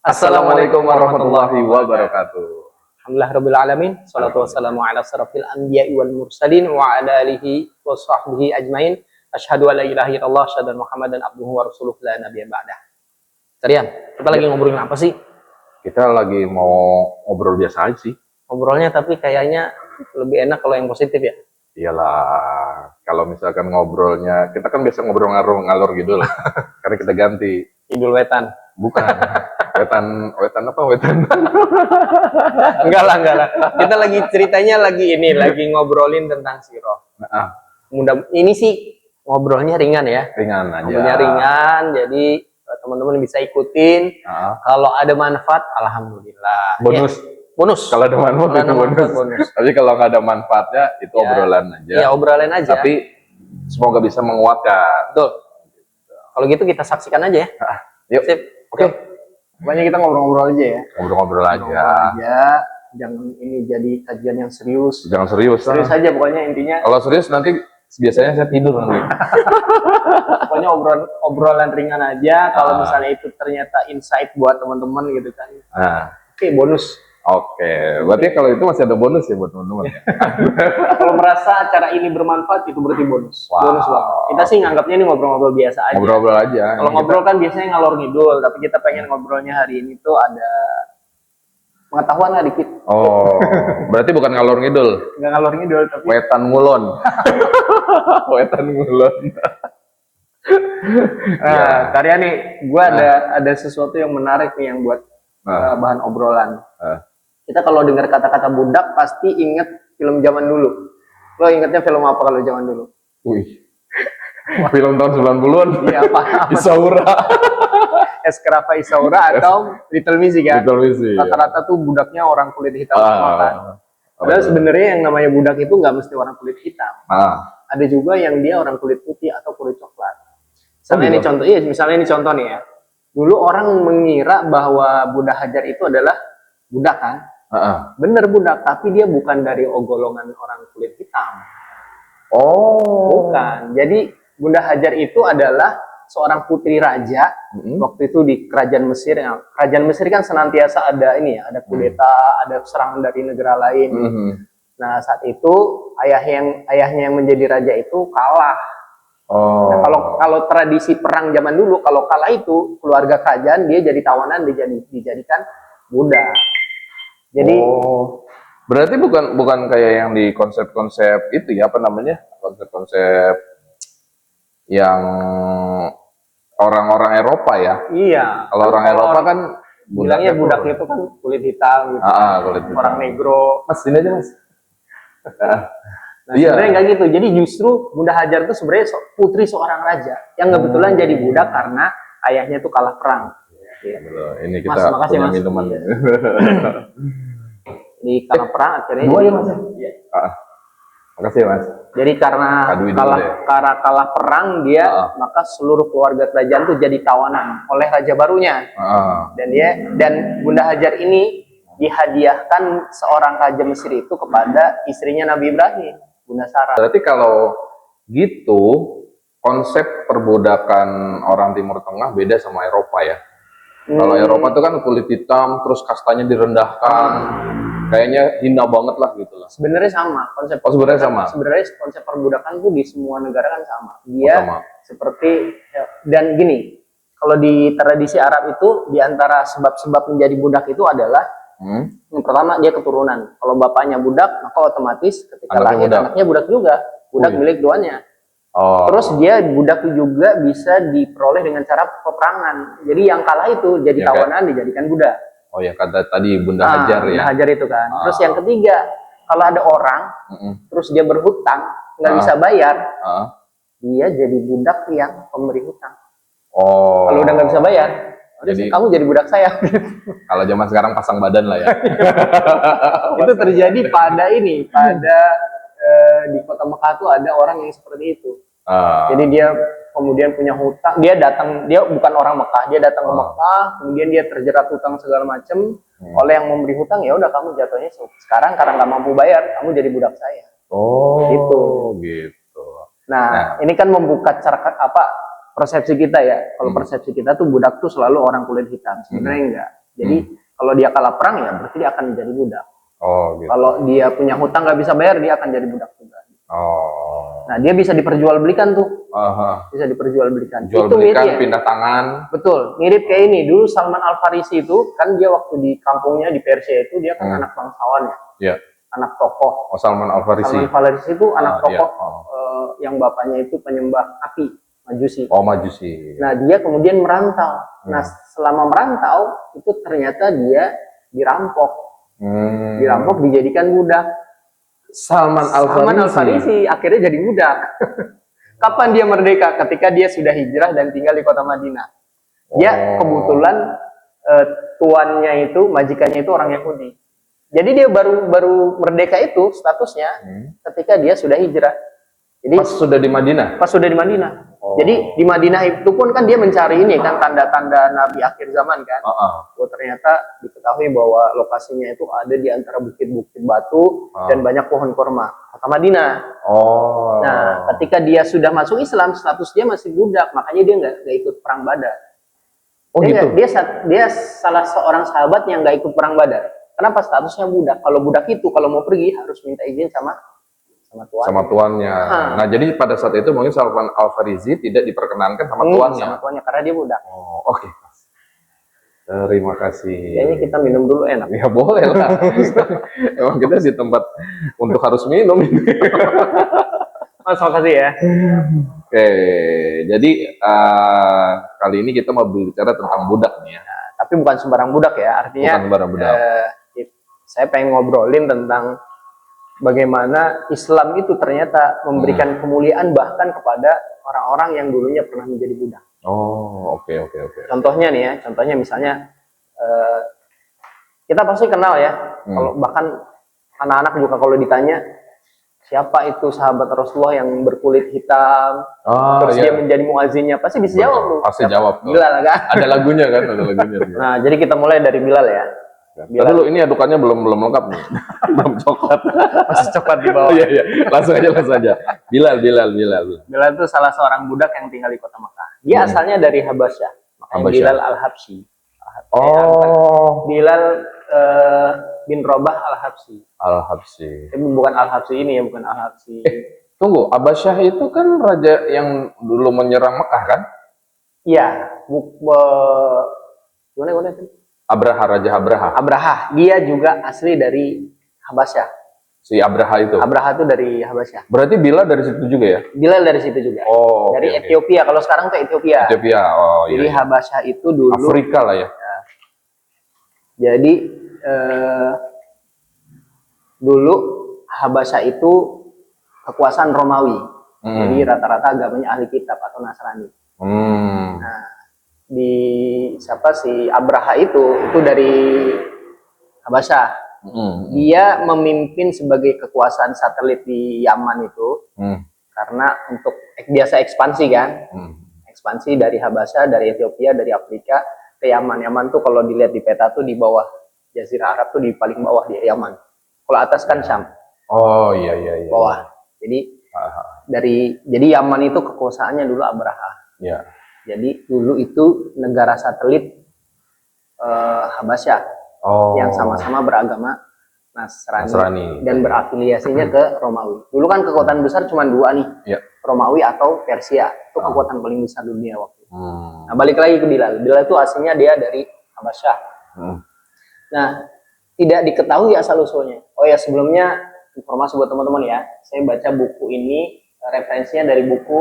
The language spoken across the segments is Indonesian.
Assalamualaikum warahmatullahi wabarakatuh. Alhamdulillah rabbil alamin. Shalatu wassalamu ala asrofil anbiya'i wal mursalin wa ala alihi wa sahbihi ajmain. Asyhadu an la ilaha illallah, asyhadu anna Muhammadan abduhu wa rasuluhu la nabiyya ba'dah. Tarian, kita lagi ngobrolin apa sih? Kita lagi mau ngobrol biasa aja sih. Ngobrolnya tapi kayaknya lebih enak kalau yang positif ya. Iyalah, kalau misalkan ngobrolnya, kita kan biasa ngobrol ngalor gitu lah. Karena kita ganti. Idul wetan. Bukan. Wetan apa? Wetan. Enggak lah. Kita lagi ceritanya lagi ngobrolin tentang sirah. Ini sih ngobrolnya ringan ya. Ringan aja. Ngobrolnya ringan, jadi teman-teman bisa ikutin. Kalau ada manfaat, alhamdulillah. Bonus. Ya, bonus. Kalau ada manfaat itu bonus. Tapi kalau nggak ada manfaatnya, itu ya, obrolan aja. Iya, obrolan aja. Tapi semoga bisa menguatkan. Betul. Kalau gitu kita saksikan aja ya. Yuk. Sip. Oke. Pokoknya kita ngobrol-ngobrol aja ya. Ngobrol-ngobrol aja. Jangan ini jadi kajian yang serius. Jangan serius. Serius aja pokoknya intinya. Kalau serius nanti biasanya saya tidur nanti. Pokoknya obrolan ringan aja. Kalau misalnya itu ternyata insight buat teman-teman gitu kan. Oke, bonus. Oke, berarti kalau itu masih ada bonus ya buat teman-teman. Kalau merasa acara ini bermanfaat itu berarti bonus. Wow. Bonus banget. Kita sih nganggapnya ini ngobrol-ngobrol biasa aja. Ngobrol-ngobrol aja. Kalau ngobrol kan biasanya ngalor ngidul, tapi kita pengen ngobrolnya hari ini tuh ada pengetahuan lah dikit. Oh, berarti bukan ngalor ngidul. Nggak ngalor ngidul, tapi Wetan ngulon. Wetan ngulon. Karya nih, gue ada sesuatu yang menarik nih yang buat bahan obrolan. Kita kalau dengar kata-kata budak pasti inget film zaman dulu. Lo ingetnya film apa kalau zaman dulu? Wih, film tahun 90-an. Iya, apa? Isaura. Escrava Isaura atau Little Missy kan? Little Missy. Rata-rata tuh budaknya orang kulit hitam semua kan. Padahal sebenarnya yang namanya budak itu nggak mesti orang kulit hitam. Ada juga yang dia orang kulit putih atau kulit coklat. Misalnya ini contoh, misalnya ini contoh nih ya. Dulu orang mengira bahwa Bunda Hajar itu adalah budak kan? Bener budak, tapi dia bukan dari golongan orang kulit hitam. Oh. Bukan. Jadi Bunda Hajar itu adalah seorang putri raja waktu itu di kerajaan Mesir. Kerajaan Mesir kan senantiasa ada ini ya, ada kudeta, ada serangan dari negara lain. Nah saat itu ayahnya yang menjadi raja itu kalah. Nah, kalau tradisi perang zaman dulu, kalau kalah itu keluarga kerajaan dia jadi tawanan, dijadikan budak. Jadi berarti bukan kayak yang di konsep-konsep itu ya, apa namanya, konsep-konsep yang orang-orang Eropa ya. Iya. Kalau orang Eropa kan bilangnya budaknya itu kan kulit hitam gitu. Kulit hitam. Orang negro. Mas, ini aja mas. Nah, sebenarnya nggak gitu. Jadi justru Bunda Hajar itu sebenarnya putri seorang raja yang kebetulan jadi budak karena ayahnya itu kalah perang. Ya. Ini kita mas, makasih, punya mas. minuman. Di kalah perang akhirnya. Ya mas. Makasih mas. Jadi karena kalah perang dia, maka seluruh keluarga kerajaan itu jadi tawanan oleh raja barunya. Dan Bunda Hajar ini dihadiahkan seorang raja Mesir itu kepada istrinya Nabi Ibrahim, Bunda Sarah. Berarti kalau gitu konsep perbudakan orang Timur Tengah beda sama Eropa ya. Kalau Eropa itu kan kulit hitam, terus kastanya direndahkan, kayaknya hina banget lah gitu lah. Sebenarnya sama konsep. Sebenarnya sama. Sebenarnya konsep perbudakan itu di semua negara kan sama. Dia sama. Seperti dan gini, kalau di tradisi Arab itu di antara sebab-sebab menjadi budak itu adalah yang pertama dia keturunan. Kalau bapaknya budak, maka otomatis ketika lahir anaknya budak juga, budak milik tuannya. Terus dia budak juga bisa diperoleh dengan cara peperangan. Jadi yang kalah itu jadi tawanan dijadikan budak. Oh ya, kata tadi Bunda Hajar ya. Bunda Hajar itu kan. Terus yang ketiga, kalau ada orang terus dia berhutang nggak bisa bayar, dia jadi budak yang pemberi hutang. Kalau udah nggak bisa bayar, jadi kamu jadi budak saya. Kalau zaman sekarang pasang badan lah ya. Itu terjadi pada di kota Mekah tuh ada orang yang seperti itu. Jadi dia kemudian punya hutang, dia bukan orang Mekah, dia datang ke Mekah, kemudian dia terjerat hutang segala macem oleh yang memberi hutang. Ya udah, kamu jatuhnya sekarang karena nggak mampu bayar, kamu jadi budak saya. Gitu. Nah, ini kan membuka persepsi kita ya. Kalau persepsi kita tuh budak tuh selalu orang kulit hitam. Sebenarnya enggak. Jadi kalau dia kalah perang ya berarti dia akan jadi budak. Oh, gitu. Kalau dia punya hutang nggak bisa bayar, dia akan jadi budak juga. Oh. Nah, dia bisa diperjualbelikan tuh. Aha. Bisa diperjualbelikan. Jual Itu belikan, mirip ya? pindah tangan. Betul, mirip kayak ini. Dulu Salman Al-Farisi itu kan dia waktu di kampungnya di Persia itu dia kan anak bangsawan ya. Iya. Anak tokoh. Oh, Salman Al-Farisi. Salman Al-Farisi itu anak iya. tokoh yang bapaknya itu penyembah api, Majusi. Oh, Majusi. Nah, dia kemudian merantau. Nah, selama merantau itu ternyata dia dirampok. Dirampok, dijadikan budak. Salman Al-Farisi akhirnya jadi budak. Kapan dia merdeka? Ketika dia sudah hijrah dan tinggal di kota Madinah. Dia kebetulan tuannya itu, majikannya itu orang Yahudi. Jadi dia baru merdeka itu statusnya ketika dia sudah hijrah. Jadi pas sudah di Madinah. Pas sudah di Madinah. Jadi di Madinah itu pun kan dia mencari ini kan tanda-tanda Nabi akhir zaman kan. Oh, ternyata diketahui bahwa lokasinya itu ada di antara bukit-bukit batu dan banyak pohon kurma. Kota Madinah. Oh. Nah, ketika dia sudah masuk Islam, status dia masih budak, makanya dia nggak ikut perang Badar. Oh gitu. Dia salah seorang sahabat yang nggak ikut perang Badar. Kenapa statusnya budak? Kalau budak itu kalau mau pergi harus minta izin sama tuannya. Sama tuannya. Nah, jadi pada saat itu mungkin Salman Al-Farisi tidak diperkenankan sama tuannya. Sama tuannya karena dia budak. Oh, oke. Terima kasih. Kayaknya kita minum dulu enak. Ya boleh lah. Emang kita di tempat untuk harus minum. Mas, makasih ya. Oke, jadi kali ini kita mau bicara tentang budak nih ya. Nah, tapi bukan sembarang budak ya. Artinya bukan sembarang budak. Saya pengen ngobrolin tentang bagaimana Islam itu ternyata memberikan kemuliaan bahkan kepada orang-orang yang dulunya pernah menjadi budak. Oh, oke. Contohnya nih ya, contohnya misalnya kita pasti kenal ya. Kalau bahkan anak-anak juga kalau ditanya siapa itu sahabat Rasulullah yang berkulit hitam, terus dia menjadi muazinnya, pasti bisa jawab tuh. Pasti jawab tuh. Bilal kan? Ada lagunya kan, ada lagunya. Nah, jadi kita mulai dari Bilal ya. Bilal. Dulu ini adukannya belum lengkap nih. Belum coklat. Masih coklat di bawah. Iya. Langsung aja. Bilal. Bilal itu salah seorang budak yang tinggal di kota Makkah. Dia asalnya dari Habasyah. Makanya Bilal Al-Habsyi. Oh. Bilal bin Rabah Al-Habsyi. Al-Habsyi. Bukan Al-Habsyi ini ya, bukan Al-Habsyi. Tunggu, Abasyah itu kan raja yang dulu menyerang Mekah kan? Iya. Gimana? Raja Abraha. Abraha. Dia juga asli dari Habasyah. Si Abraha itu. Abraha itu dari Habasyah. Berarti Bilal dari situ juga ya? Bilal dari situ juga. Oh. Dari Ethiopia. Kalau sekarang tuh Ethiopia. Oh iya. Jadi Habasyah itu dulu Afrika lah ya. Jadi dulu Habasyah itu kekuasaan Romawi. Jadi rata-rata agamanya ahli kitab atau Nasrani. Nah, si Abraha itu dari Habasyah. Dia memimpin sebagai kekuasaan satelit di Yaman itu karena untuk biasa ekspansi kan, ekspansi dari Habasyah, dari Ethiopia, dari Afrika ke Yaman. Yaman tuh kalau dilihat di peta tuh di bawah Jazirah Arab tuh di paling bawah di Yaman. Kalau atas kan Syam. Oh iya. Bawah. Jadi Yaman itu kekuasaannya dulu Abraha. Iya. Jadi dulu itu negara satelit Habasyah yang sama-sama beragama Nasrani dan berafiliasinya ke Romawi. Dulu kan kekuatan besar cuma dua nih, Romawi atau Persia. Itu kekuatan paling besar dunia waktu itu. Nah, balik lagi ke Bilal. Bilal itu aslinya dia dari Habasyah. Nah, tidak diketahui asal usulnya. Oh ya, sebelumnya informasi buat teman-teman ya. Saya baca buku ini, referensinya dari buku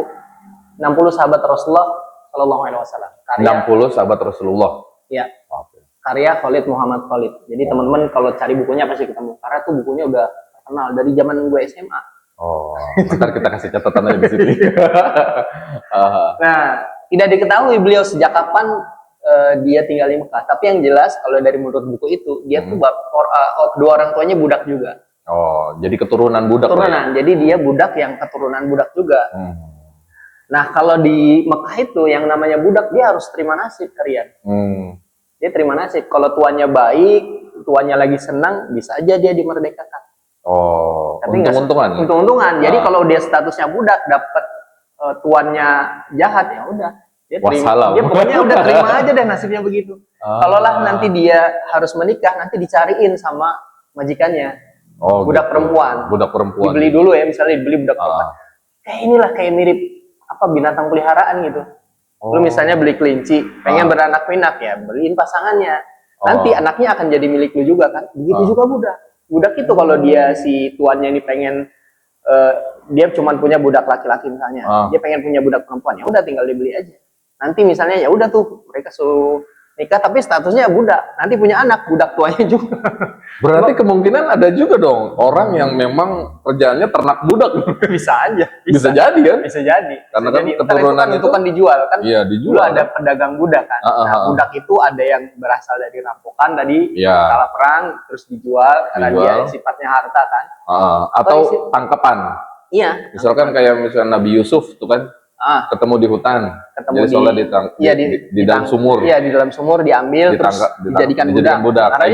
60 Sahabat Rasulullah Shallallahu Alaihi Wasallam. 60 Sahabat Rasulullah. Ya. Karya Khalid Muhammad Khalid. Jadi teman-teman kalau cari bukunya pasti ketemu. Karena tuh bukunya udah terkenal dari zaman gue SMA. Oh, ntar kita kasih catatan aja di sini. Nah, tidak diketahui beliau sejak kapan dia tinggal di Mekah. Tapi yang jelas kalau dari menurut buku itu dia tuh dua orang tuanya budak juga. Oh, jadi keturunan budak. Keturunan. Jadi dia budak yang keturunan budak juga. Nah, kalau di Mekah itu yang namanya budak dia harus terima nasib kalian. Dia terima nasib. Kalau tuannya baik, tuannya lagi senang, bisa aja dia dimerdekakan. Oh, tapi untung-untungan. Untung-untungan. Jadi kalau dia statusnya budak, dapat tuannya jahat, ya udah. Dia pokoknya udah terima aja deh nasibnya begitu. Kalaulah nanti dia harus menikah, nanti dicariin sama majikannya. Oh, Budak gitu. perempuan. Budak perempuan. Dibeli dulu ya, misalnya dibeli budak perempuan. Kayak inilah, kayak mirip apa binatang peliharaan gitu. Lu misalnya beli kelinci, pengen beranak pinak ya, beliin pasangannya. Nanti anaknya akan jadi milik lu juga kan. Begitu juga budak. Budak itu kalau dia si tuannya ini pengen dia cuma punya budak laki-laki misalnya, dia pengen punya budak perempuan, ya udah tinggal dibeli aja. Nanti misalnya ya udah tuh mereka suruh nikah tapi statusnya budak, nanti punya anak budak tuanya juga. Berarti kemungkinan ada juga dong orang yang memang kerjaannya ternak budak. Bisa aja. Bisa jadi kan? Bisa jadi. Karena Bisa kan jadi. keturunan itu kan dijual kan. Iya, Dulu dijual. ada pedagang budak kan. Nah, budak itu ada yang berasal dari rampokan tadi, kalah perang terus dijual karena dia sifatnya harta kan. Atau tangkapan. Iya. Misalkan kayak misalnya Nabi Yusuf tuh kan ketemu di hutan. Jadi soalnya di dalam sumur. Iya, di dalam sumur diambil terus dijadikan budak. Karena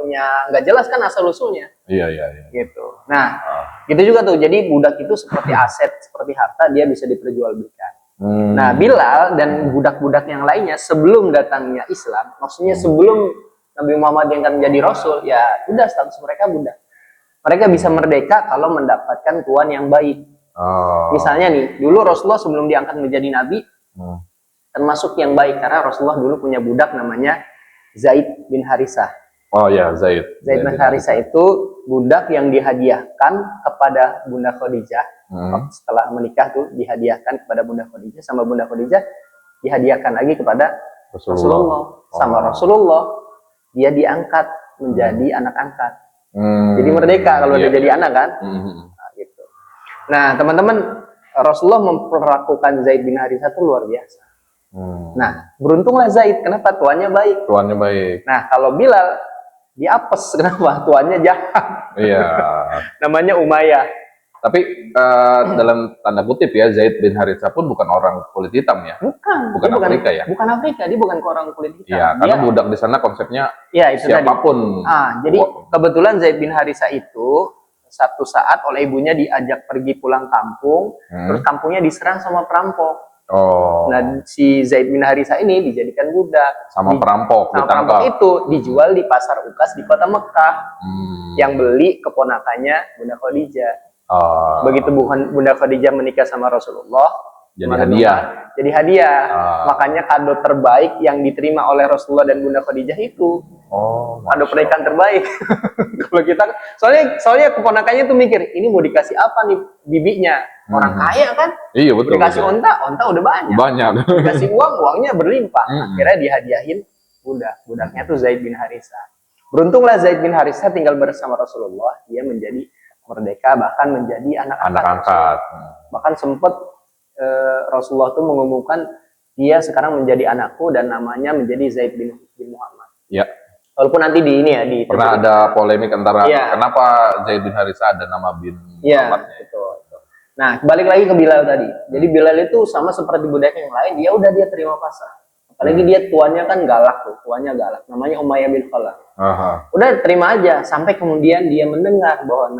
dia nggak jelas kan asal usulnya. Iya. Gitu. Nah, gitu juga tuh. Jadi budak itu seperti aset, seperti harta, dia bisa diperjualbelikan. Nah, Bilal dan budak-budak yang lainnya sebelum datangnya Islam, maksudnya sebelum Nabi Muhammad yang akan menjadi Rasul, ya udah status mereka budak. Mereka bisa merdeka kalau mendapatkan tuan yang baik. Misalnya nih, dulu Rasulullah sebelum diangkat menjadi Nabi, termasuk yang baik karena Rasulullah dulu punya budak namanya Zaid bin Harisah. Oh ya, Zaid bin Harisah itu budak yang dihadiahkan kepada Bunda Khadijah. Setelah menikah tuh dihadiahkan kepada Bunda Khadijah, sama Bunda Khadijah dihadiahkan lagi kepada Rasulullah. Sama Rasulullah dia diangkat menjadi anak angkat. Jadi merdeka kalau dia jadi anak kan. Nah, gitu. Nah, teman-teman, Rasulullah memperlakukan Zaid bin Harisah itu luar biasa. Nah, beruntunglah Zaid, kenapa? Tuannya baik. Tuannya baik. Nah, kalau Bilal diapes, kenapa? Tuannya jahat. Iya. Namanya Umayyah. Tapi dalam tanda kutip ya, Zaid bin Harisah pun bukan orang kulit hitam ya? Bukan Afrika ya? Bukan Afrika, dia bukan orang kulit hitam. Iya, karena budak di sana konsepnya itu siapapun. Tadi. Jadi kebetulan Zaid bin Harisah itu satu saat oleh ibunya diajak pergi pulang kampung, terus kampungnya diserang sama perampok. Nah, si Zaid bin Harisah ini dijadikan budak. Sama perampok itu dijual di pasar Ukas di kota Mekah. Yang beli keponakannya Bunda Khadijah. Begitu Bunda Khadijah menikah sama Rasulullah, jadi hadiah. Makanya kado terbaik yang diterima oleh Rasulullah dan Bunda Khadijah itu kado pernikahan terbaik. Kalau kita, soalnya keponakannya tuh mikir, ini mau dikasih apa nih bibinya? Orang kaya kan? Iya betul. Dikasih onta udah banyak. Dikasih uangnya berlimpah. Akhirnya dihadiahin budaknya tuh Zaid bin Harisah. Beruntunglah Zaid bin Harisah tinggal bersama Rasulullah, dia menjadi merdeka, bahkan menjadi anak angkat. Bahkan sempat Rasulullah itu mengumumkan dia sekarang menjadi anakku dan namanya menjadi Zaid bin Muhammad. Ya. Walaupun nanti pernah ada polemik antara kenapa Zaid bin Harisah ada nama bin Muhammad. Betul. Nah, balik lagi ke Bilal tadi. Jadi Bilal itu sama seperti budak yang lain, dia terima pasrah. Apalagi dia tuannya kan galak tuh, tuannya galak. Namanya Umayyah bin Khalaf. Udah terima aja sampai kemudian dia mendengar bahwa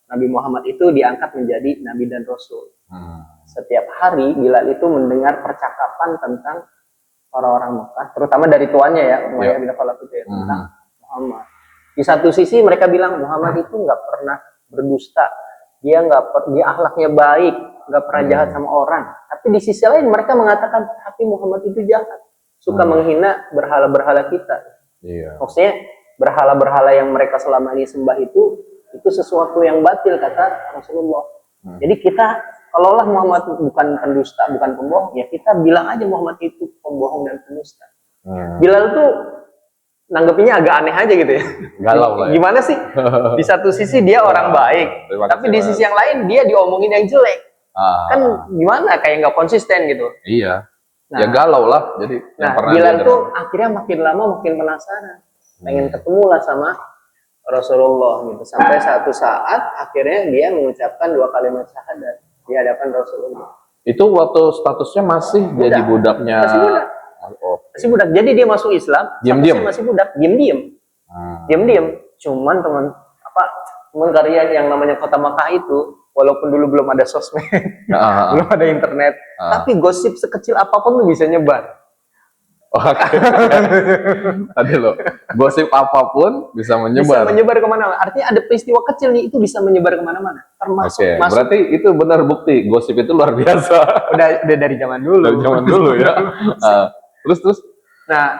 Nabi Muhammad itu diangkat menjadi nabi dan rasul. Setiap hari Bilal itu mendengar percakapan tentang orang-orang Mekah, terutama dari tuannya ya, Umayyah bin Khalaf itu ya, tentang Muhammad. Di satu sisi mereka bilang Muhammad itu nggak pernah berdusta, dia akhlaknya baik, nggak pernah jahat sama orang. Tapi di sisi lain mereka mengatakan tapi Muhammad itu jahat, suka menghina berhala-berhala kita. Maksudnya berhala-berhala yang mereka selama ini sembah itu sesuatu yang batil kata Rasulullah. Jadi kita kalaulah Muhammad bukan pendusta, bukan pembohong, ya kita bilang aja Muhammad itu pembohong dan pendusta. Bilal tuh nanggepinnya agak aneh aja gitu ya. Galau lah. Gimana sih? Di satu sisi dia orang baik, tapi di sisi yang lain dia diomongin yang jelek. Kan gimana? Kayak nggak konsisten gitu. Iya. Ya galau lah. Jadi Bilal tuh akhirnya makin lama makin penasaran, pengen ketemu lah sama Rasulullah gitu. Sampai satu saat akhirnya dia mengucapkan 2 kalimat syahadat di hadapan Rasulullah. Itu waktu statusnya masih jadi budaknya. Masih budak. Masih budak. Jadi dia masuk Islam, diam-diam. Masih budak, diam-diam. Diam-diam. Cuman teman karya yang namanya Kota Makkah itu, walaupun dulu belum ada sosmed, belum ada internet, tapi gosip sekecil apapun tuh bisa nyebar. Oke. Tadi loh, gosip apapun bisa Bisa menyebar. menyebar kemana-mana. Artinya ada peristiwa kecil nih, itu bisa menyebar kemana-mana. Termasuk Oke, masuk berarti itu benar bukti gosip itu luar biasa udah dari zaman dulu. dari zaman dulu ya. Terus Nah,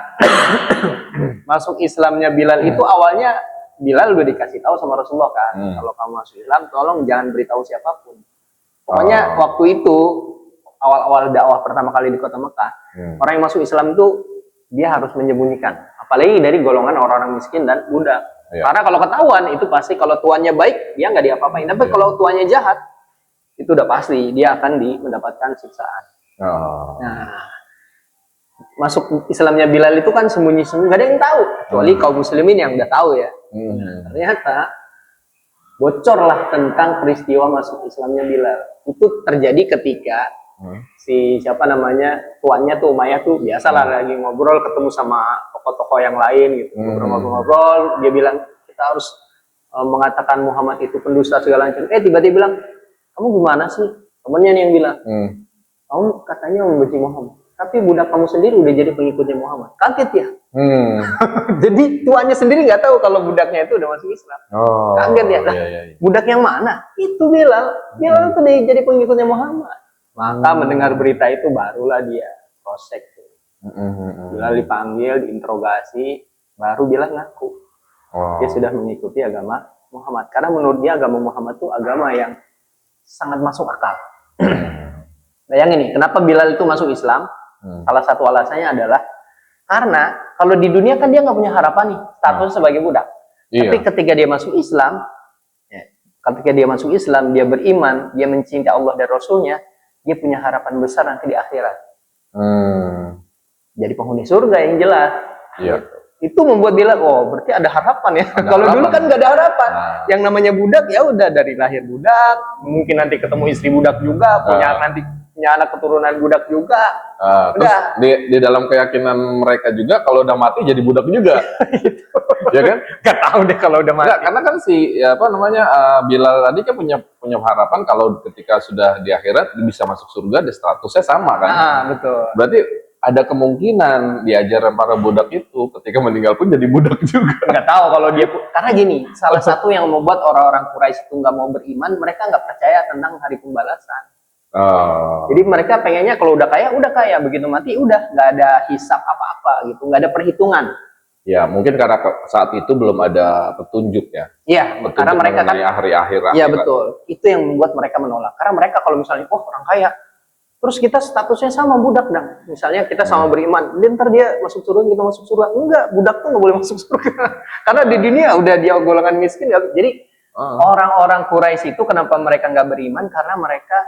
masuk Islamnya Bilal itu awalnya Bilal udah dikasih tahu sama Rasulullah kan, kalau kamu masuk Islam tolong jangan beritahu siapapun. Pokoknya waktu itu awal-awal dakwah pertama kali di kota Mekah, orang yang masuk Islam itu dia harus menyembunyikan, apalagi dari golongan orang-orang miskin dan budak. Karena kalau ketahuan itu pasti kalau tuannya baik dia nggak diapa-apain, tapi kalau tuannya jahat itu udah pasti dia akan mendapatkan siksaan. Nah, masuk Islamnya Bilal itu kan sembunyi-sembunyi, nggak ada yang tahu kecuali kaum muslimin yang udah tahu ya. Ternyata bocorlah tentang peristiwa masuk Islamnya Bilal. Itu terjadi ketika si siapa namanya tuannya tuh Umayyah tuh biasalah lagi ngobrol ketemu sama tokoh-tokoh yang lain gitu, ngobrol-ngobrol, dia bilang kita harus mengatakan Muhammad itu pendusta segala macam. Tiba-tiba bilang, kamu gimana sih? Temennya nih yang bilang, kamu katanya membenci Muhammad, tapi budak kamu sendiri udah jadi pengikutnya Muhammad. Kaget ya? Jadi tuannya sendiri nggak tahu kalau budaknya itu udah masuk Islam. Kaget ya? Budak yang mana? Itu Bilal. Bilal itu jadi pengikutnya Muhammad. Maka mendengar berita itu barulah dia prosek. Bilal dipanggil, diinterogasi, baru Bilal ngaku. Dia sudah mengikuti agama Muhammad. Karena menurut dia agama Muhammad itu agama yang sangat masuk akal. Bayangin nih, kenapa Bilal itu masuk Islam? Salah satu alasannya adalah karena kalau di dunia kan dia nggak punya harapan nih status sebagai budak. Tapi ketika dia masuk Islam, dia beriman, dia mencintai Allah dan Rasulnya, dia punya harapan besar nanti di akhirat. Jadi penghuni surga yang jelas. Itu membuat Bilal, berarti ada harapan ya. Kalau dulu kan nggak ada harapan. Yang namanya budak ya udah dari lahir budak, mungkin nanti ketemu istri budak juga, punya anak keturunan budak juga. Terus di dalam keyakinan mereka juga kalau udah mati jadi budak juga. Ya kan? Gak tahu deh kalau udah mati. Karena kan Bilal tadi kan punya harapan kalau ketika sudah di akhirat bisa masuk surga, di statusnya sama kan? Betul. Berarti ada kemungkinan di ajaran para budak itu ketika meninggal pun jadi budak juga. Nggak tahu kalau dia, karena gini, salah satu yang membuat orang-orang Quraisy itu nggak mau beriman, mereka nggak percaya tentang hari pembalasan. Jadi mereka pengennya kalau udah kaya, begitu mati udah nggak ada hisab apa-apa gitu, nggak ada perhitungan. Ya mungkin karena saat itu belum ada petunjuk ya. Iya, karena mereka kan hari akhir. Iya betul, itu yang membuat mereka menolak. Karena mereka kalau misalnya, orang kaya, terus kita statusnya sama budak dong. Misalnya kita sama beriman, ntar dia masuk surga, kita masuk surga. Enggak, budak tuh nggak boleh masuk surga. Karena di dunia udah dia golongan miskin. Jadi orang-orang Quraisy itu kenapa mereka nggak beriman? Karena mereka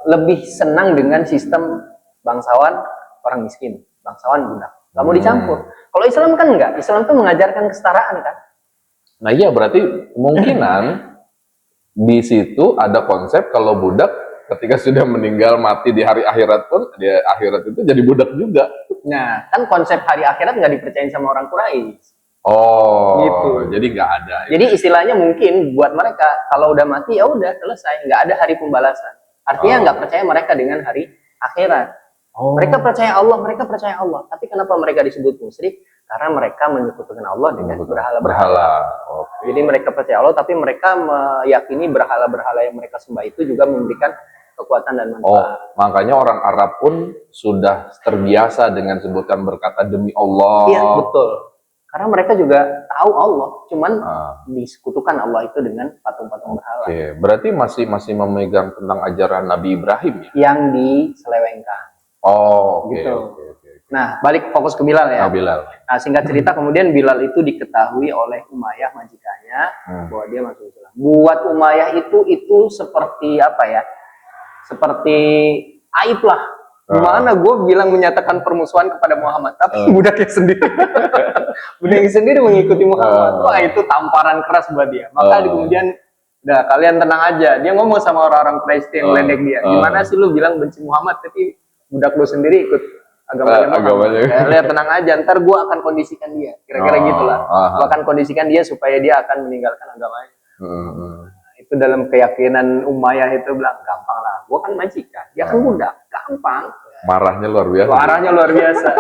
lebih senang dengan sistem bangsawan orang miskin, bangsawan budak. Nggak mau dicampur. Kalau Islam kan enggak. Islam tuh mengajarkan kesetaraan kan. Nah iya berarti kemungkinan di situ ada konsep kalau budak ketika sudah meninggal mati di hari akhirat pun di akhirat itu jadi budak juga. Nah kan konsep hari akhirat nggak dipercayain sama orang Quraisy. Gitu. Jadi nggak ada. Jadi istilahnya mungkin buat mereka kalau udah mati ya udah selesai, nggak ada hari pembalasan. Artinya nggak percaya mereka dengan hari akhirat. Mereka percaya Allah. Tapi kenapa mereka disebut musyrik? Karena mereka menyekutukan Allah dengan berhala. Jadi mereka percaya Allah, tapi mereka meyakini berhala-berhala yang mereka sembah itu juga memberikan kekuatan dan manfaat. Makanya orang Arab pun sudah terbiasa dengan sebutan berkata demi Allah. Iya, betul. Karena mereka juga tahu Allah, cuman disekutukan Allah itu dengan patung-patung berhala. Berarti masih memegang tentang ajaran Nabi Ibrahim ya? Yang diselewengkan. Gitu. Nah, balik fokus ke Bilal ya. Bilal. Nah, singkat cerita kemudian Bilal itu diketahui oleh Umayyah majikannya bahwa dia masuk Islam. Buat Umayyah itu seperti apa ya? Seperti aib lah. Gimana gue bilang menyatakan permusuhan kepada Muhammad, tapi budaknya sendiri mengikuti Muhammad. Wah, itu tamparan keras buat dia. Maka kemudian udah kalian tenang aja. Dia ngomong sama orang-orang Quraisy yang ledek dia. Gimana sih lu bilang benci Muhammad tapi budak lu sendiri ikut agamanya Muhammad? Lihat tenang aja, ntar gue akan kondisikan dia. Kira-kira gitulah. Gue akan kondisikan dia supaya dia akan meninggalkan agamanya. Itu dalam keyakinan Umayyah itu bilang gampang lah. Gua kan majikan, dia kan budak, gampang. Marahnya luar biasa. Marahnya luar biasa.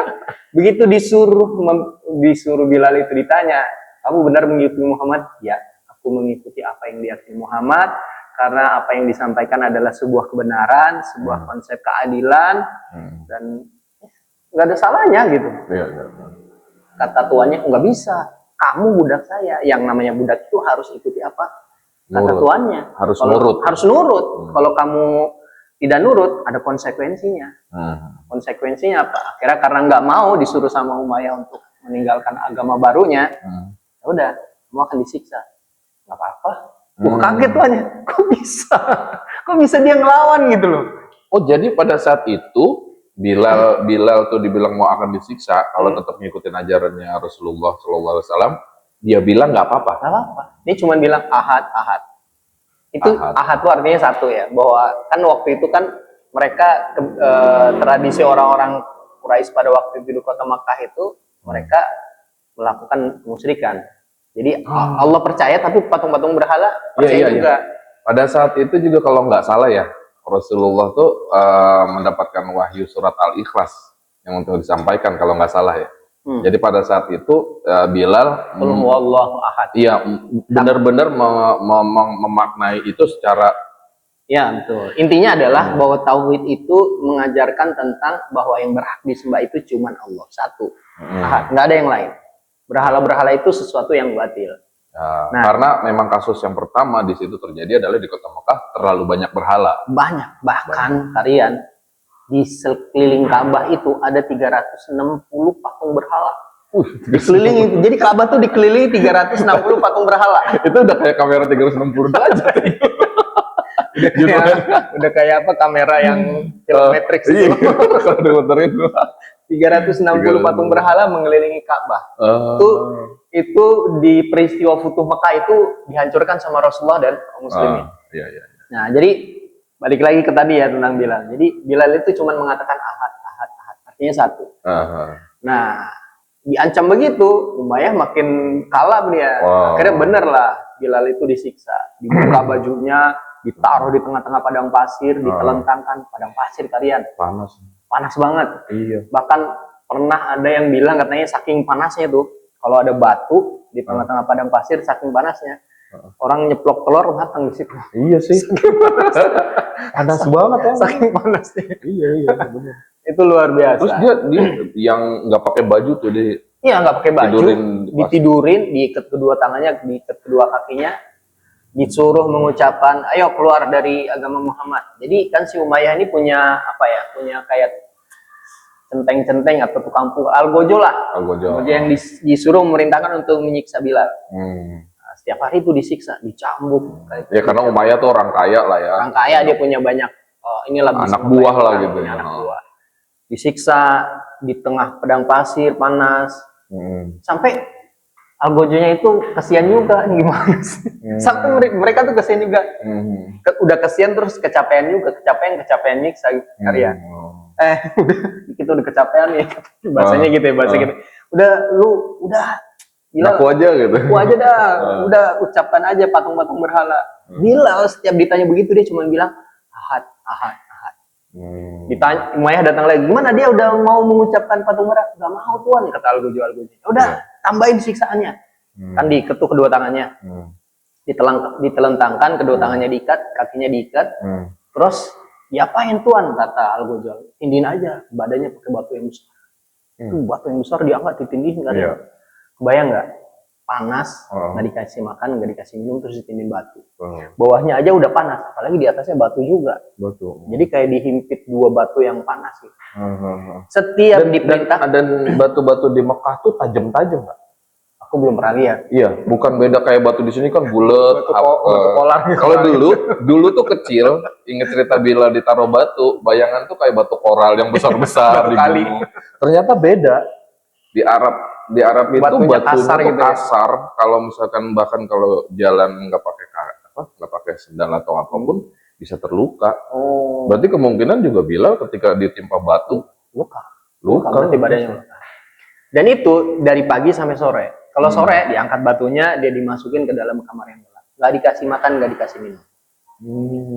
Begitu disuruh Bilal itu ditanya, kamu benar mengikuti Muhammad? Ya, aku mengikuti apa yang diyakini Muhammad karena apa yang disampaikan adalah sebuah kebenaran, sebuah konsep keadilan dan nggak ada salahnya gitu. Iya. Kata tuannya nggak bisa, kamu budak saya. Yang namanya budak itu harus ikuti apa? Kata Nurut. tuannya. Harus Kalau- nurut. Harus nurut. Kalau kamu tidak nurut, ada konsekuensinya. Konsekuensinya apa? Akhirnya karena nggak mau disuruh sama Umayyah untuk meninggalkan agama barunya, ya udah, kamu akan disiksa. Nggak apa-apa. Wah, kaget tuannya. Kok bisa? Kok bisa dia ngelawan gitu loh? Oh, jadi pada saat itu Bilal tuh dibilang mau akan disiksa kalau tetap ngikutin ajarannya Rasulullah SAW, dia bilang nggak apa-apa. Nggak apa-apa. Dia cuma bilang ahad. Itu Ahad. ahad itu artinya satu ya, bahwa kan waktu itu kan mereka tradisi orang-orang Quraisy pada waktu itu di kota Makkah itu mereka melakukan kemusyrikan. Jadi Allah percaya tapi patung-patung berhala percaya Iya. juga. Pada saat itu juga kalau nggak salah ya, Rasulullah tuh mendapatkan wahyu surat Al-Ikhlas yang untuk disampaikan kalau nggak salah ya. Jadi pada saat itu Bilal Qul huwallahu ahad. iya benar-benar memaknai itu secara Ya, betul. Intinya adalah bahwa tauhid itu mengajarkan tentang bahwa yang berhak disembah itu cuma Allah satu. Ahad, nggak ada yang lain. Berhala-berhala itu sesuatu yang batil. Nah, Nah. karena memang kasus yang pertama di situ terjadi adalah di kota Mekah terlalu banyak berhala. Banyak, bahkan kalian di sekeliling Ka'bah itu ada 360 patung berhala. Dikelilingi itu. Jadi Ka'bah tuh dikelilingi 360 patung berhala. Itu udah kayak kamera 360 derajat. Udah kayak apa kamera yang kilometrik Iya, gitu. kalau dimuterin. 360 patung berhala mengelilingi Ka'bah. Itu di peristiwa Futuh Mekah itu dihancurkan sama Rasulullah dan kaum muslimin. Iya. Nah, jadi balik lagi ke tadi ya tentang Bilal. Jadi Bilal itu cuma mengatakan ahad. Artinya satu. Nah, diancam begitu, Umayyah makin kalap dia. Wow. Akhirnya bener lah, Bilal itu disiksa. Dibuka bajunya, ditaruh di tengah-tengah padang pasir, ditelentangkan padang pasir kalian. Panas banget. Iya. Bahkan pernah ada yang bilang katanya saking panasnya tuh, kalau ada batu di tengah-tengah padang pasir saking panasnya, orang nyeplok telur matang di situ. Iya sih. Panas banget ya. Saking panasnya. Iya, benar. Itu luar biasa. Terus dia yang nggak pakai baju tuh dia Iya, nggak pakai baju, ditidurin diikat kedua tangannya, diikat kedua kakinya, disuruh mengucapkan, ayo keluar dari agama Muhammad. Jadi kan si Umayyah ini punya apa ya? Punya kayak centeng-centeng atau tukang pukul, algojo lah. Algojo yang disuruh memerintahkan untuk menyiksa Bilal. Nah, setiap hari itu disiksa, dicambuk. Ya karena Umayyah tuh orang kaya lah ya. Orang kaya, dia punya banyak inilah anak buah lah gitu. Punya anak buah. Disiksa di tengah padang pasir panas. Sampai algojonya itu kesian juga, gimana sih? Sampai mereka tuh kesian juga. Udah kesian terus kecapean juga, kecapean nyiksa karya. Kita udah kecapean nih, bahasanya gitu ya, bahasa gitu. Udah gila. Aku aja gitu. Aku aja dah, udah ucapkan aja patung-patung berhala. Bilal setiap ditanya begitu dia cuma bilang ahad. Ditanya, Umayyah datang lagi, gimana dia udah mau mengucapkan patung berhala? Gak mau tuan, kata algojo. Udah, tambahin siksaannya. Kan diketuk kedua tangannya, ditelentangkan, kedua tangannya diikat, kakinya diikat, terus diapain tuan, kata algojo? Tindihin aja badannya pakai batu yang besar. Batu yang besar diangkat ditindihin kan? Kebayang nggak? Panas, nggak dikasih makan, nggak dikasih minum, terus ditindihin batu. Bawahnya aja udah panas, apalagi di atasnya batu juga. Jadi kayak dihimpit dua batu yang panas gitu. Setiap diperintah. Dan batu-batu di Mekah tuh tajam-tajam nggak? Aku belum pernah lihat. Iya, bukan beda kayak batu di sini kan bulat. Batu polar. Kalau dulu tuh kecil, inget cerita Bilal ditaruh batu, bayangan tuh kayak batu koral yang besar-besar di gunung. Ternyata beda. Di Arab itu batunya tuh kasar. Kalau misalkan bahkan kalau jalan nggak pakai sendal atau apapun bisa terluka. Berarti kemungkinan juga Bilal ketika ditimpa batu luka berarti badannya luka. Dan itu dari pagi sampai sore. Kalau sore diangkat batunya, dia dimasukin ke dalam kamar yang gelap. nggak dikasih makan, nggak dikasih minum.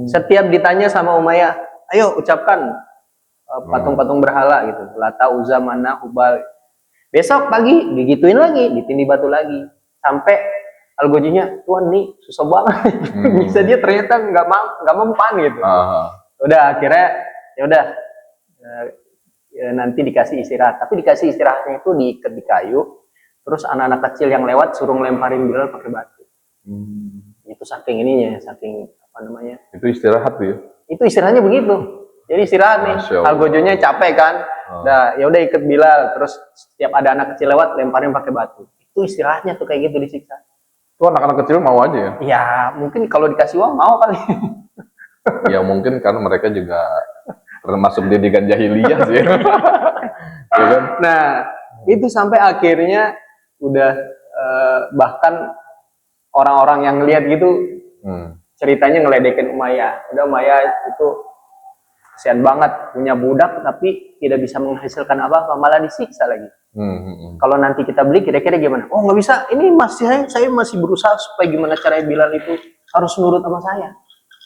Setiap ditanya sama Umayyah, ayo ucapkan patung-patung berhala gitu, Lata, Uzza, Manah, Hubal. Besok pagi digituin lagi, ditindih batu lagi, sampai Algojonya, Tuan nih susah banget, bisa dia ternyata nggak mempan gitu. Udah akhirnya ya udah nanti dikasih istirahat, tapi dikasih istirahatnya itu diikat di kayu, terus anak-anak kecil yang lewat suruh ngelemparin Bilal pakai batu. Itu saking ininya, saking apa namanya? Itu istirahat tuh ya? Itu istirahatnya begitu. Jadi istirahat nih, Algojonya capek kan, nah ya udah ikat Bilal, terus setiap ada anak kecil lewat lemparin pakai batu. Itu istirahatnya tuh kayak gitu disiksa. Itu anak-anak kecil mau aja ya? Ya mungkin kalau dikasih uang mau kali. Ya mungkin karena mereka juga termasuk didikan jahiliyah sih. Ya kan? Nah itu sampai akhirnya udah bahkan orang-orang yang ngelihat gitu ceritanya ngeledekin Umayyah. Udah Umayyah itu kasihan banget punya budak tapi tidak bisa menghasilkan apa-apa, malah disiksa lagi. Kalau nanti kita beli kira-kira gimana? Oh nggak bisa, ini masih saya masih berusaha supaya gimana caranya Bilal itu harus nurut sama saya.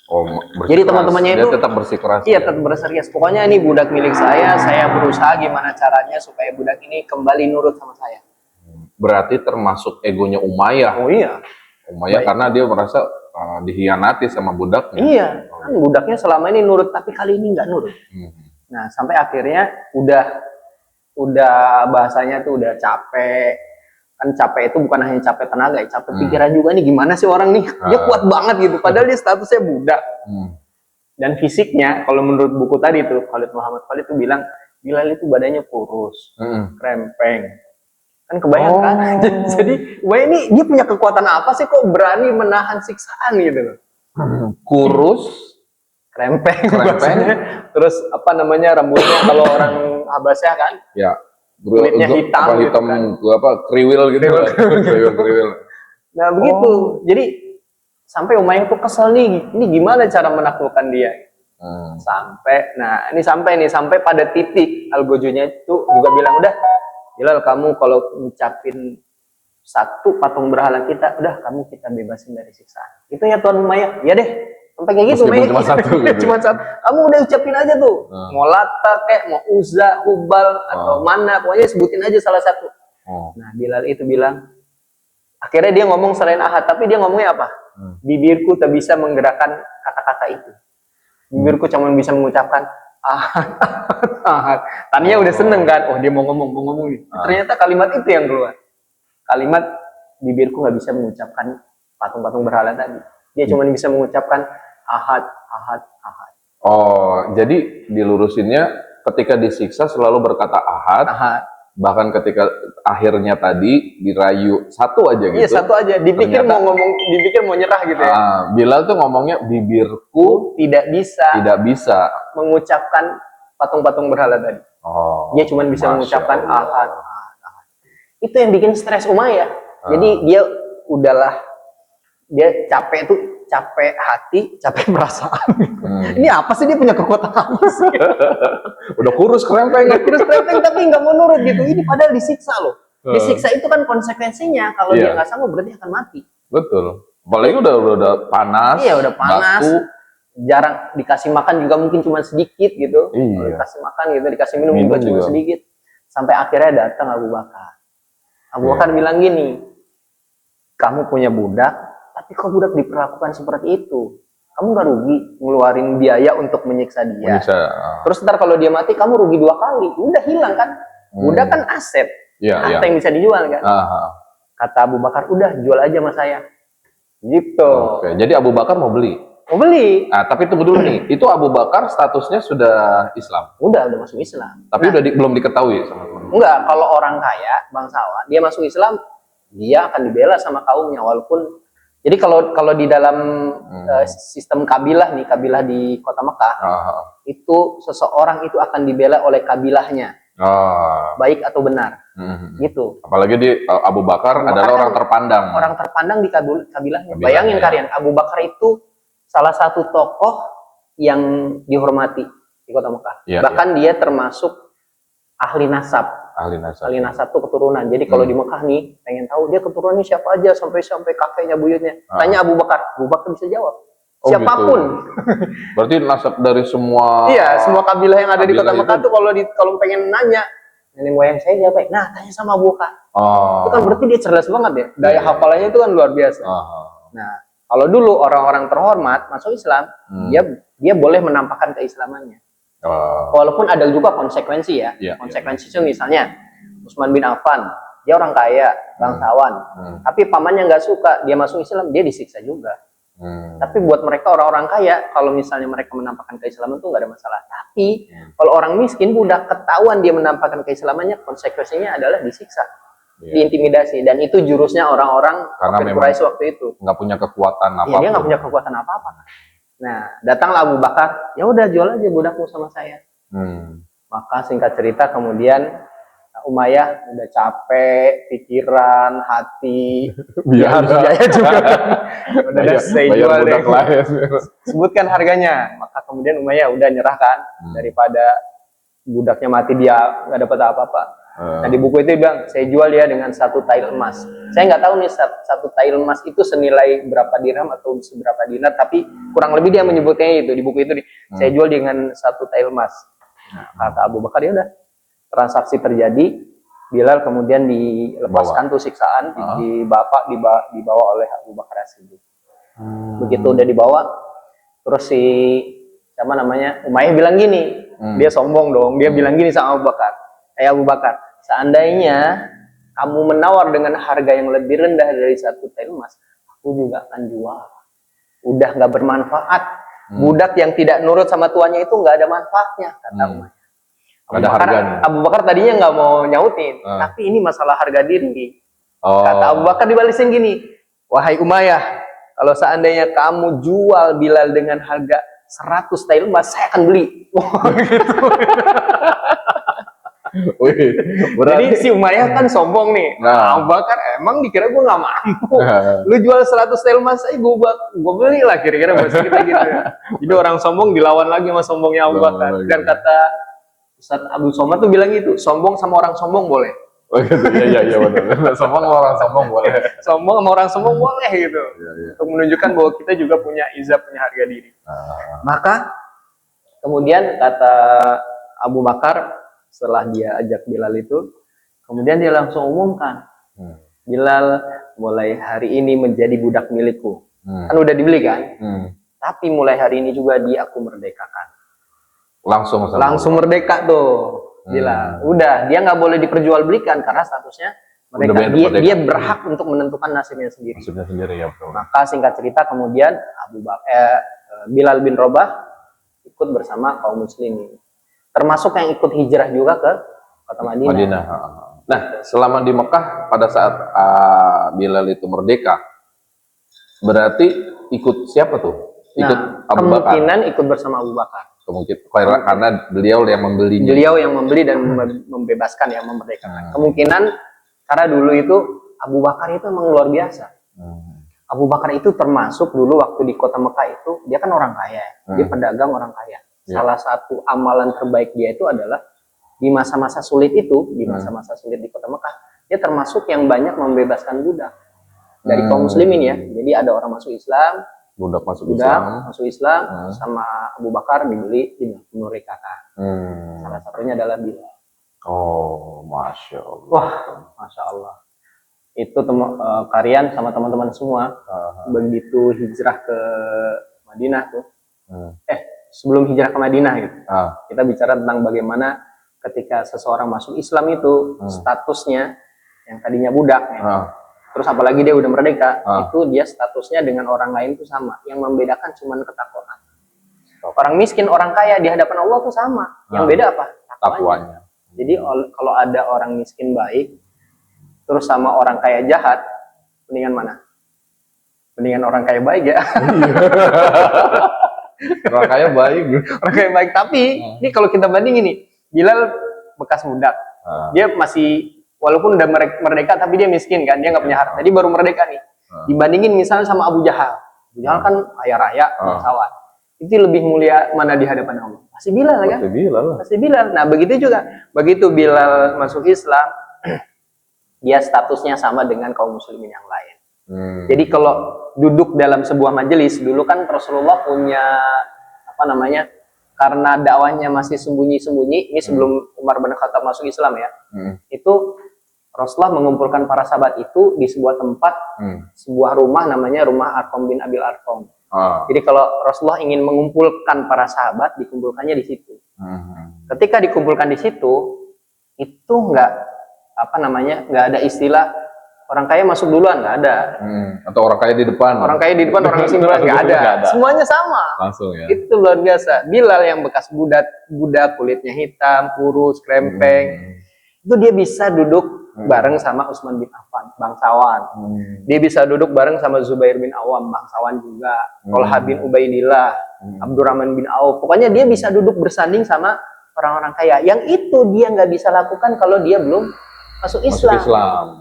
Oh, jadi teman-temannya itu tetap bersikeras. Iya, tetap bersikeras. Pokoknya ini budak milik saya berusaha gimana caranya supaya budak ini kembali nurut sama saya. Berarti termasuk egonya Umayyah. Oh iya. Umayyah karena dia merasa dihianati sama budaknya. Iya, kan budaknya selama ini nurut tapi kali ini nggak nurut. Nah, sampai akhirnya udah bahasanya tuh udah capek. Kan capek itu bukan hanya capek tenaga, ya capek pikiran juga nih, gimana sih orang nih, dia kuat banget gitu, padahal dia statusnya budak. Dan fisiknya, kalau menurut buku tadi tuh, Khalid Muhammad Khalid tuh bilang, Bilal itu badannya kurus, krempeng. Kan kebayangkan, jadi ini dia punya kekuatan apa sih kok berani menahan siksaan gitu loh. Kurus, krempeng. Terus apa namanya, rambutnya kalau orang Habasyah kan? Ya. Kulitnya hitam, hitam gitu kan. Kriwil gitu. kriwil. Nah begitu, jadi sampai Umayyah tuh kesel nih, ini gimana cara menaklukkan dia? Sampai pada titik Algojonya itu juga bilang, udah Bilal kamu kalau ngucapin satu patung berhala kita, udah kita bebasin dari siksaan. Itu ya Tuan Umayyah, ya deh. Sampai kayak gitu, cuma satu. Cuma satu. Kamu udah ucapin aja tuh. Mau Lata kayak, mau Uzza, Hubal, atau mana, pokoknya sebutin aja salah satu. Nah, Bilal itu bilang, akhirnya dia ngomong selain Ahad, tapi dia ngomongnya apa? Bibirku tak bisa menggerakkan kata-kata itu. Bibirku cuma bisa mengucapkan Ahad, Ahad. Tadinya udah seneng kan, dia mau ngomong nih. Ternyata kalimat itu yang keluar. Kalimat bibirku nggak bisa mengucapkan patung-patung berhala tadi. Dia cuma bisa mengucapkan Ahad, Ahad, Ahad. Oh, jadi dilurusinnya ketika disiksa selalu berkata Ahad. Bahkan ketika akhirnya tadi dirayu satu aja gitu. Iya, satu aja. Dipikir mau nyerah gitu ya. Bilal tuh ngomongnya bibirku tidak bisa mengucapkan patung-patung berhala tadi. Dia cuma bisa mengucapkan Ahad, Ahad, Ahad. Itu yang bikin stres Umayyah. Jadi dia dia capek hati, capek perasaan. Ini apa sih, dia punya kekuatan apa sih? Udah kurus krempeng tapi nggak mau nurut gitu. Ini padahal disiksa loh. Disiksa itu kan konsekuensinya, kalau dia nggak sanggup berarti akan mati. Betul. Apalagi udah panas. Iya, udah panas. Baku. Jarang dikasih makan juga mungkin cuma sedikit gitu. Dikasih makan gitu, dikasih minum juga cuma sedikit. Sampai akhirnya datang Abu Bakar. Abu Bakar bilang gini, kamu punya budak, tapi kok budak diperlakukan seperti itu? Kamu nggak rugi ngeluarin biaya untuk menyiksa dia? Terus ntar kalau dia mati, kamu rugi 2 kali. Udah hilang kan? Budak kan aset. Harta yang bisa dijual kan? Kata Abu Bakar, udah jual aja sama saya. Gitu. Jadi Abu Bakar mau beli? Mau beli. Tapi tunggu dulu nih. Itu Abu Bakar statusnya sudah Islam? Udah masuk Islam. Tapi belum diketahui sama teman. Enggak, kalau orang kaya, bangsawan, dia masuk Islam, dia akan dibela sama kaumnya, walaupun jadi kalau di dalam sistem kabilah di Kota Mekah, itu seseorang itu akan dibela oleh kabilahnya, baik atau benar, gitu. Apalagi Abu Bakar adalah orang terpandang. Orang terpandang di kabilahnya. Bayangin kalian, Abu Bakar itu salah satu tokoh yang dihormati di Kota Mekah. Bahkan dia termasuk ahli nasab. ahli nasab tuh keturunan. Jadi kalau di Mekah nih pengen tahu dia keturunannya siapa aja sampai kakeknya buyutnya, tanya Abu Bakar bisa jawab. Siapapun. Gitu. Berarti nasab dari semua. Iya, semua kabilah yang ada di kota Mekah tuh kalau pengen nanya nenek moyang saya siapa? Nah, tanya sama Abu Bakar. Itu kan berarti dia cerdas banget ya. Daya hafalannya itu kan luar biasa. Nah, kalau dulu orang-orang terhormat masuk Islam, dia boleh menampakkan keislamannya. Walaupun ada juga konsekuensi ya. Konsekuensi itu misalnya Utsman bin Affan, dia orang kaya, bangsawan. Tapi pamannya nggak suka dia masuk Islam, dia disiksa juga. Tapi buat mereka orang-orang kaya, kalau misalnya mereka menampakkan keislaman itu nggak ada masalah. Tapi kalau orang miskin, budak, ketahuan dia menampakkan keislamannya, konsekuensinya adalah disiksa, diintimidasi. Dan itu jurusnya orang-orang Quraisy waktu itu. Nggak punya kekuatan apa-apa. Dia nggak punya kekuatan apa-apa. Nah, datanglah Abu Bakar, ya udah jual aja budakmu sama saya. Maka singkat cerita kemudian Umayyah udah capek, pikiran, hati, dia harus biaya juga. Udah saya jual deh. Sebutkan harganya. Maka kemudian Umayyah udah nyerahkan daripada budaknya mati dia nggak dapat apa-apa. Nah di buku itu dia bilang saya jual dia dengan 1 tail emas. Saya nggak tahu nih 1 tail emas itu senilai berapa dirham atau seberapa dinar, tapi kurang lebih dia menyebutnya itu di buku itu. Saya jual dengan 1 tail emas. Nah, kata Abu Bakar ya udah. Transaksi terjadi, Bilal kemudian dilepaskan tuh siksaan, dibawa oleh Abu Bakar As-Siddiq. Begitu udah dibawa, terus si siapa namanya Umayyah bilang gini, dia sombong dong, dia bilang gini sama Abu Bakar, Abu Bakar, seandainya kamu menawar dengan harga yang lebih rendah dari 1 tail emas, aku juga akan jual. Udah nggak bermanfaat, budak yang tidak nurut sama tuannya itu nggak ada manfaatnya, kata Umayyah. Abu Bakar tadinya nggak mau nyautin, tapi ini masalah harga diri. Kata Abu Bakar dibalisin gini, wahai Umayyah, kalau seandainya kamu jual Bilal dengan harga 100 tail emas, saya akan beli. Gitu. Jadi si Umayyah kan sombong nih. Abu Bakar emang dikira gue nggak mampu. Lu jual 100 tail emas, gue beli lah kira-kira bahasa kita gitu. Jadi orang sombong dilawan lagi sama sombongnya Abu Bakar. Dan kata Ustaz Abdul Somad tuh bilang gitu, sombong sama orang sombong boleh. Oh gitu, iya benar. Sombong sama orang sombong boleh. Sombong sama orang sombong boleh gitu. Untuk menunjukkan bahwa kita juga punya izah, punya harga diri. Maka kemudian kata Abu Bakar setelah dia ajak Bilal itu, kemudian dia langsung umumkan, Bilal mulai hari ini menjadi budak milikku. Kan udah dibeli kan? Tapi mulai hari ini juga aku merdekakan. Langsung merdeka tuh Bilal. Udah, dia nggak boleh diperjualbelikan karena statusnya merdeka. Dia berhak untuk menentukan nasibnya sendiri. Ya, betul. Maka singkat cerita kemudian Bilal bin Rabah ikut bersama kaum muslimin. Termasuk yang ikut hijrah juga ke kota Madinah. Nah, selama di Mekah pada saat Bilal itu merdeka, berarti ikut siapa tuh? Ikut Abu Bakar. Kemungkinan ikut bersama Abu Bakar. Karena beliau yang membelinya. Beliau yang membeli dan membebaskan, yang memerdekakan. Kemungkinan karena dulu itu Abu Bakar itu memang luar biasa. Abu Bakar itu termasuk dulu waktu di kota Mekah itu dia kan orang kaya, dia pedagang orang kaya. Salah satu amalan terbaik dia itu adalah di masa-masa sulit itu, di masa-masa sulit di kota Mekah, dia termasuk yang banyak membebaskan budak dari kaum muslimin ya. Jadi ada orang masuk Islam, budak masuk Islam, sama Abu Bakar dibeli, dimerdekakan. Salah satunya adalah Bilal. Oh, masya Allah. Wah, masya Allah. Itu Karyan sama teman-teman semua begitu hijrah ke Madinah tuh. Sebelum hijrah ke Madinah gitu. Kita bicara tentang bagaimana ketika seseorang masuk Islam itu statusnya yang tadinya budak ya. Terus apalagi dia udah merdeka, itu dia statusnya dengan orang lain tuh sama. Yang membedakan cuma ketakwaan. Orang miskin, orang kaya di hadapan Allah tuh sama. Yang beda apa? Takwanya. Jadi kalau ada orang miskin baik, terus sama orang kaya jahat, mendingan mana? Mendingan orang kaya baik ya. Orang kaya baik. Orang kaya baik. Tapi ini kalau kita bandingin nih, Bilal bekas budak. Dia masih walaupun udah merdeka tapi dia miskin kan, dia nggak punya harta. Jadi baru merdeka nih. Dibandingin misalnya sama Abu Jahal. Abu Jahal kan kaya raya, bangsawan. itu lebih mulia mana di hadapan Allah? Pasti Bilal kan? Pasti Bilal lah. Pasti Bilal. Nah, begitu juga. Begitu Bilal masuk Islam, dia statusnya sama dengan kaum muslimin yang lain. Jadi kalau duduk dalam sebuah majelis, dulu kan Rasulullah punya apa namanya? Karena dakwahnya masih sembunyi-sembunyi, ini sebelum Umar bin Khattab masuk Islam ya. Itu Rasulullah mengumpulkan para sahabat itu di sebuah tempat, sebuah rumah namanya rumah Arqam bin Abil Arqam. Jadi kalau Rasulullah ingin mengumpulkan para sahabat, dikumpulkannya di situ. Ketika dikumpulkan di situ, itu nggak apa namanya, nggak ada istilah orang kaya masuk duluan, nggak ada. Atau orang kaya di depan. Orang kaya di depan, orang miskin duluan, nggak ada. Semuanya sama. Langsung ya. Itu luar biasa. Bilal yang bekas budak kulitnya hitam, kurus, krempeng, itu dia bisa duduk bareng sama Utsman bin Affan, bangsawan. Dia bisa duduk bareng sama Zubair bin Awam, bangsawan juga. Tolha bin Ubaidillah, Abdurrahman bin Auf. Pokoknya dia bisa duduk bersanding sama orang-orang kaya. Yang itu dia nggak bisa lakukan kalau dia belum masuk Islam.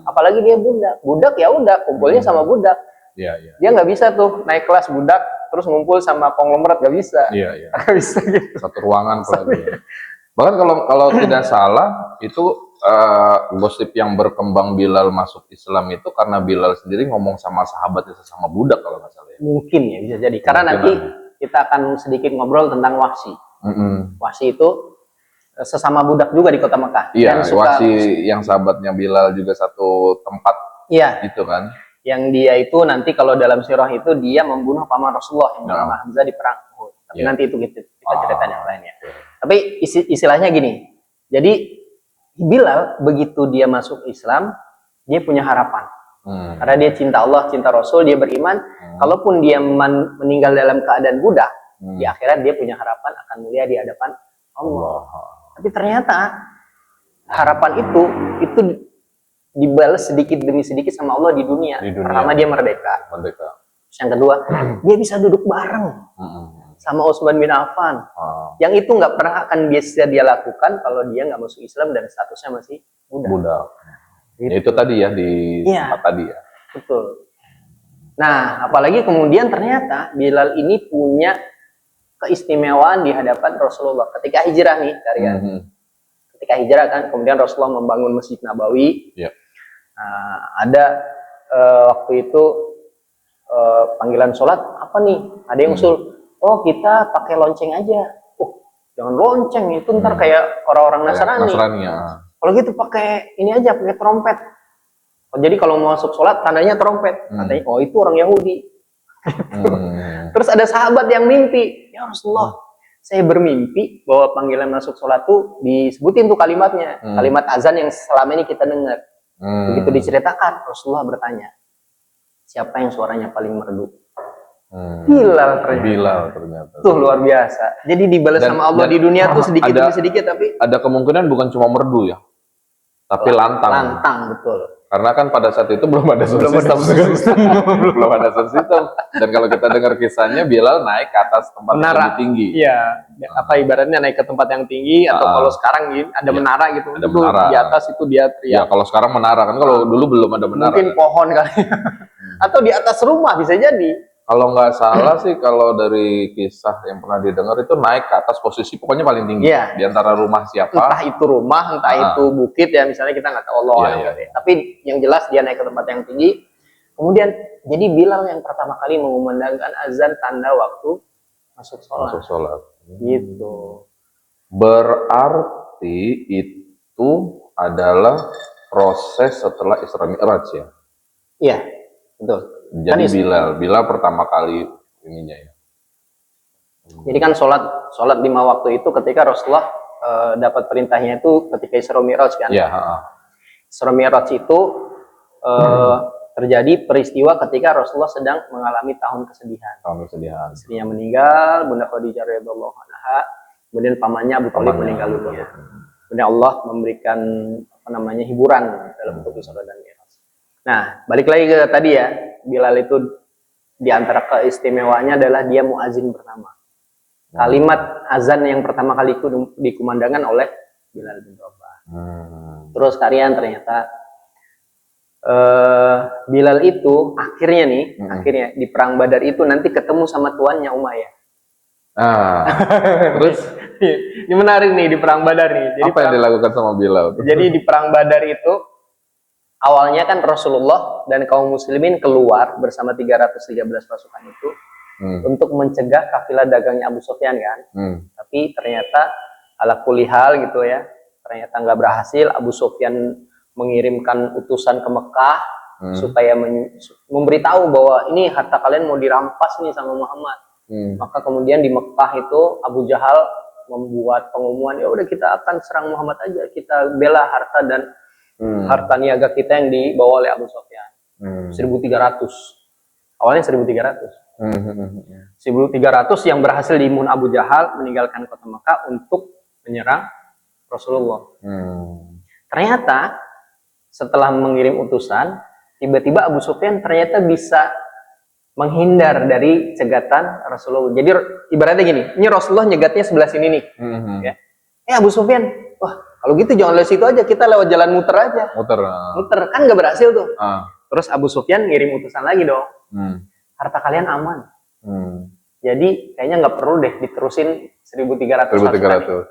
Apalagi dia budak. Budak ya udah, kumpulnya sama budak. Dia nggak bisa tuh naik kelas budak terus ngumpul sama konglomerat, nggak bisa. Nggak bisa gitu. Satu ruangan apalagi. Bahkan kalau tidak salah itu gosip yang berkembang Bilal masuk Islam itu karena Bilal sendiri ngomong sama sahabatnya sesama budak kalau nggak salah ya. Mungkin ya, bisa jadi. Karena nanti kita akan sedikit ngobrol tentang Wahsy. Wahsy itu sesama budak juga di kota Mekah. Iya, Wahsy yang sahabatnya Bilal juga satu tempat. Iya. Gitu kan. Yang dia itu nanti kalau dalam sirah itu dia membunuh paman Rasulullah yang bernama Hamzah di perang Uhud. Tapi nanti itu kita cerita yang lain ya. Tapi istilahnya gini. Jadi Bilal begitu dia masuk Islam, dia punya harapan. Karena dia cinta Allah, cinta Rasul, dia beriman. Kalaupun dia meninggal dalam keadaan budak, di akhirat dia punya harapan akan mulia di hadapan Allah. Tapi ternyata harapan itu dibalas sedikit demi sedikit sama Allah di dunia. Pertama dia merdeka. Terus yang kedua, dia bisa duduk bareng sama Utsman bin Affan. Yang itu nggak pernah akan bisa dia lakukan kalau dia nggak masuk Islam dan statusnya masih budak. Gitu. Ya, itu tadi ya di tempat tadi ya. Betul. Nah, apalagi kemudian ternyata Bilal ini punya keistimewaan di hadapan Rasulullah ketika hijrah nih kalian. Ketika hijrah kan, kemudian Rasulullah membangun Masjid Nabawi. Ada waktu itu panggilan sholat apa nih? Ada yang usul. Oh, kita pakai lonceng aja. Jangan lonceng, itu ntar kayak orang-orang Nasrani. Kalau gitu pakai ini aja, pakai trompet. Jadi kalau mau masuk sholat, tandanya trompet. Katanya, oh itu orang Yahudi. Terus ada sahabat yang mimpi, ya Rasulullah, saya bermimpi bahwa panggilan masuk sholat tuh disebutin tuh kalimatnya. Kalimat azan yang selama ini kita dengar. Begitu diceritakan, Rasulullah bertanya, siapa yang suaranya paling merdu? Bilal ternyata. Tuh luar biasa. Jadi dibalas sama Allah di dunia tuh sedikit demi sedikit, tapi ada kemungkinan bukan cuma merdu ya, tapi lantang. Lantang, betul. Karena kan pada saat itu belum ada sound system. Belum ada sound system. Dan kalau kita dengar kisahnya, Bilal naik ke atas tempat yang lebih tinggi. Iya. Apa ibaratnya naik ke tempat yang tinggi, atau kalau sekarang gini ada menara gitu. Ada menara. Di atas itu dia teriak. Ya kalau sekarang menara kan, kalau dulu belum ada menara. Mungkin pohon kali. Atau di atas rumah bisa jadi. Kalau nggak salah sih, kalau dari kisah yang pernah didengar itu naik ke atas posisi pokoknya paling tinggi di antara rumah siapa. Entah itu rumah, entah itu bukit ya, misalnya kita nggak tahu Allah. Tapi yang jelas dia naik ke tempat yang tinggi. Kemudian jadi Bilal yang pertama kali mengumandangkan azan tanda waktu masuk sholat. Masuk sholat. Gitu. Berarti itu adalah proses setelah Isra Mi'raj ya? Iya, betul. Jadi Bilal pertama kali ininya ya. Jadi kan sholat 5 waktu itu ketika Rasulullah dapat perintahnya itu ketika Isra Mi'raj kan. Iya. Isra Mi'raj itu terjadi peristiwa ketika Rasulullah sedang mengalami tahun kesedihan. Istrinya meninggal, Bunda Khadijah radhiyallahu anha, kemudian pamannya Abu Thalib meninggal dunia. Kemudian Allah memberikan hiburan dalam bentuk Isra dan Mi'raj. Nah, balik lagi ke tadi ya, Bilal itu di antara keistimewaannya adalah dia muazin pertama. Kalimat azan yang pertama kali itu dikumandangkan oleh Bilal bin Rabah. Terus kalian ternyata Bilal itu akhirnya di perang Badar itu nanti ketemu sama tuannya Umayyah. Ah, terus Ini menarik nih di perang Badar nih. Jadi apa yang dilakukan sama Bilal? jadi di perang Badar itu awalnya kan Rasulullah dan kaum muslimin keluar bersama 313 pasukan itu untuk mencegah kafilah dagangnya Abu Sufyan kan. Tapi ternyata ala kulihal gitu ya, ternyata nggak berhasil. Abu Sufyan mengirimkan utusan ke Mekah supaya memberitahu bahwa ini harta kalian mau dirampas nih sama Muhammad. Maka kemudian di Mekah itu Abu Jahal membuat pengumuman, ya udah kita akan serang Muhammad aja, kita bela harta dan harta niaga kita yang dibawa oleh Abu Sufyan. 1.300. Awalnya 1.300. 1.300 yang berhasil diimun Abu Jahal meninggalkan kota Mekah untuk menyerang Rasulullah. Ternyata setelah mengirim utusan, tiba-tiba Abu Sufyan ternyata bisa menghindar dari cegatan Rasulullah. Jadi ibaratnya gini, ini Rasulullah nyegatnya sebelah sini nih. Ya. Abu Sufyan, wah kalau gitu jangan lewat situ aja, kita lewat jalan muter aja. Muter kan nggak berhasil tuh. Terus Abu Sufyan ngirim utusan lagi dong. Harta kalian aman. Jadi kayaknya nggak perlu deh diterusin 1.300.